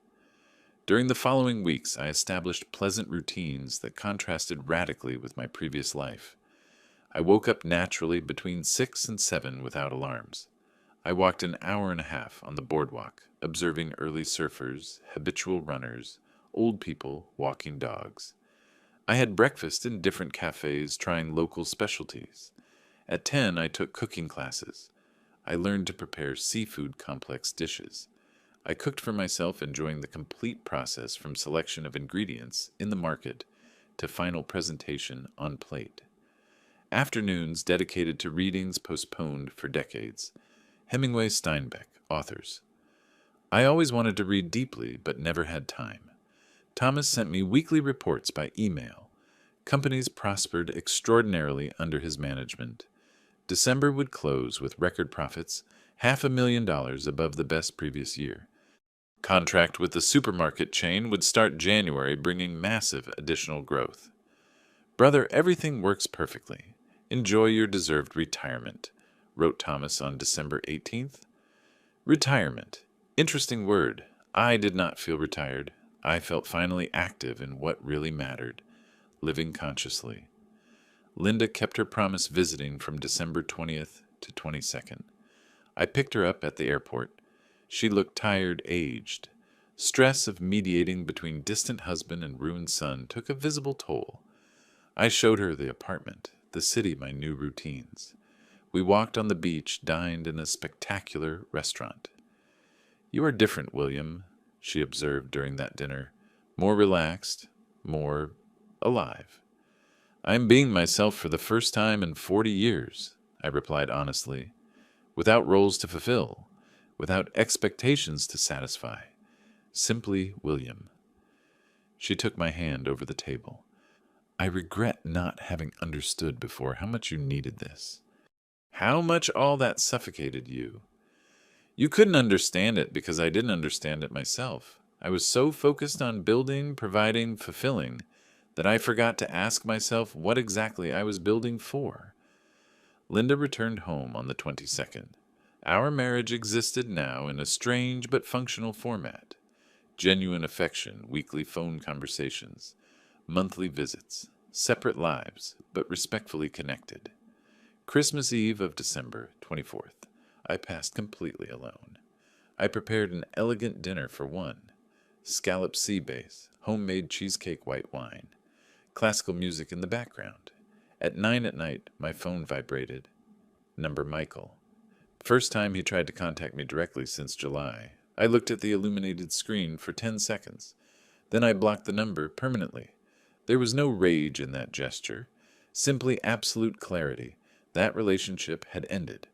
During the following weeks, I established pleasant routines that contrasted radically with my previous life. I woke up naturally between 6 and 7 without alarms. I walked an hour and a half on the boardwalk, observing early surfers, habitual runners, old people, walking dogs. I had breakfast in different cafes, trying local specialties. At 10, I took cooking classes. I learned to prepare seafood complex dishes. I cooked for myself, enjoying the complete process from selection of ingredients in the market to final presentation on plate. Afternoons dedicated to readings postponed for decades. Hemingway, Steinbeck, authors. I always wanted to read deeply, but never had time. Thomas sent me weekly reports by email. Companies prospered extraordinarily under his management. December would close with record profits, $500,000 above the best previous year. Contract with the supermarket chain would start January, bringing massive additional growth. Brother, everything works perfectly. Enjoy your deserved retirement, wrote Thomas on December 18th. Retirement. Interesting word. I did not feel retired. I felt finally active in what really mattered, living consciously. Linda kept her promise, visiting from December 20th to 22nd. I picked her up at the airport. She looked tired, aged. Stress of mediating between distant husband and ruined son took a visible toll. I showed her the apartment, the city, my new routines. We walked on the beach, dined in a spectacular restaurant. You are different, William, she observed during that dinner. More relaxed, more alive. I am being myself for the first time in 40 years, I replied honestly, without roles to fulfill, without expectations to satisfy. Simply William. She took my hand over the table. I regret not having understood before how much you needed this. How much all that suffocated you. You couldn't understand it because I didn't understand it myself. I was so focused on building, providing, fulfilling, that I forgot to ask myself what exactly I was building for. Linda returned home on the 22nd. Our marriage existed now in a strange but functional format. Genuine affection, weekly phone conversations, monthly visits, separate lives, but respectfully connected. Christmas Eve of December 24th, I passed completely alone. I prepared an elegant dinner for one. Scallop sea bass, homemade cheesecake white wine, classical music in the background. At 9 at night, my phone vibrated. Number Michael. First time he tried to contact me directly since July. I looked at the illuminated screen for 10 seconds. Then I blocked the number permanently. There was no rage in that gesture, simply absolute clarity. That relationship had ended.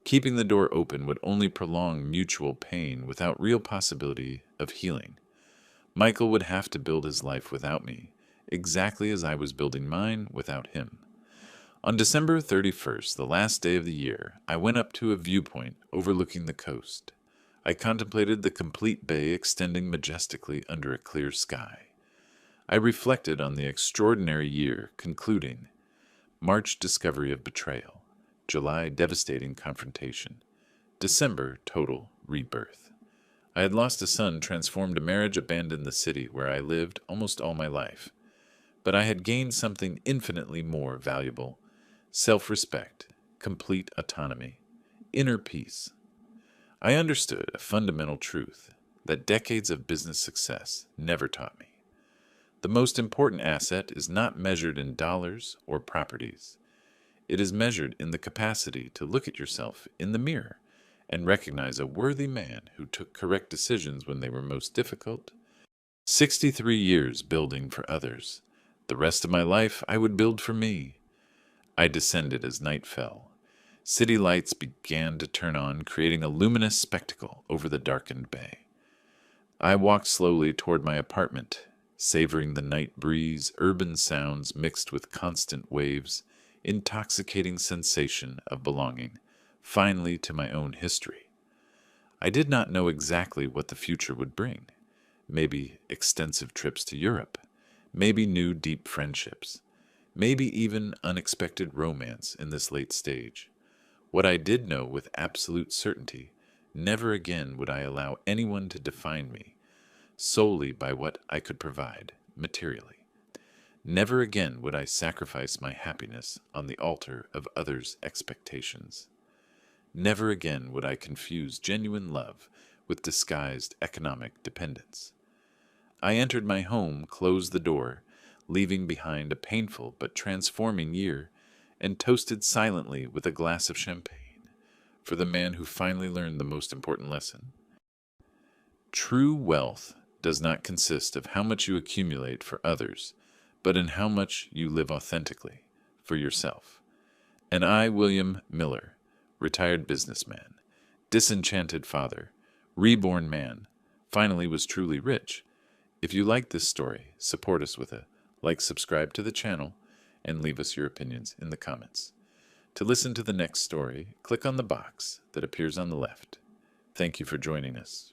Keeping the door open would only prolong mutual pain without real possibility of healing. Michael would have to build his life without me, exactly as I was building mine without him. On December 31st, the last day of the year, I went up to a viewpoint overlooking the coast. I contemplated the complete bay extending majestically under a clear sky. I reflected on the extraordinary year, concluding March, discovery of betrayal. July, devastating confrontation. December, total rebirth. I had lost a son, transformed a marriage, abandoned the city where I lived almost all my life. But I had gained something infinitely more valuable: self-respect, complete autonomy, inner peace. I understood a fundamental truth that decades of business success never taught me. The most important asset is not measured in dollars or properties. It is measured in the capacity to look at yourself in the mirror and recognize a worthy man who took correct decisions when they were most difficult. 63 years building for others. The rest of my life I would build for me. I descended as night fell. City lights began to turn on, creating a luminous spectacle over the darkened bay. I walked slowly toward my apartment, savoring the night breeze, urban sounds mixed with constant waves, intoxicating sensation of belonging, finally to my own history. I did not know exactly what the future would bring. Maybe extensive trips to Europe, maybe new deep friendships, maybe even unexpected romance in this late stage. What I did know with absolute certainty, never again would I allow anyone to define me solely by what I could provide materially. Never again would I sacrifice my happiness on the altar of others' expectations. Never again would I confuse genuine love with disguised economic dependence. I entered my home, closed the door, leaving behind a painful but transforming year, and toasted silently with a glass of champagne for the man who finally learned the most important lesson. True wealth does not consist of how much you accumulate for others, but in how much you live authentically for yourself. And I, William Miller, retired businessman, disenchanted father, reborn man, finally was truly rich. If you like this story, support us with a like, subscribe to the channel, and leave us your opinions in the comments. To listen to the next story, click on the box that appears on the left. Thank you for joining us.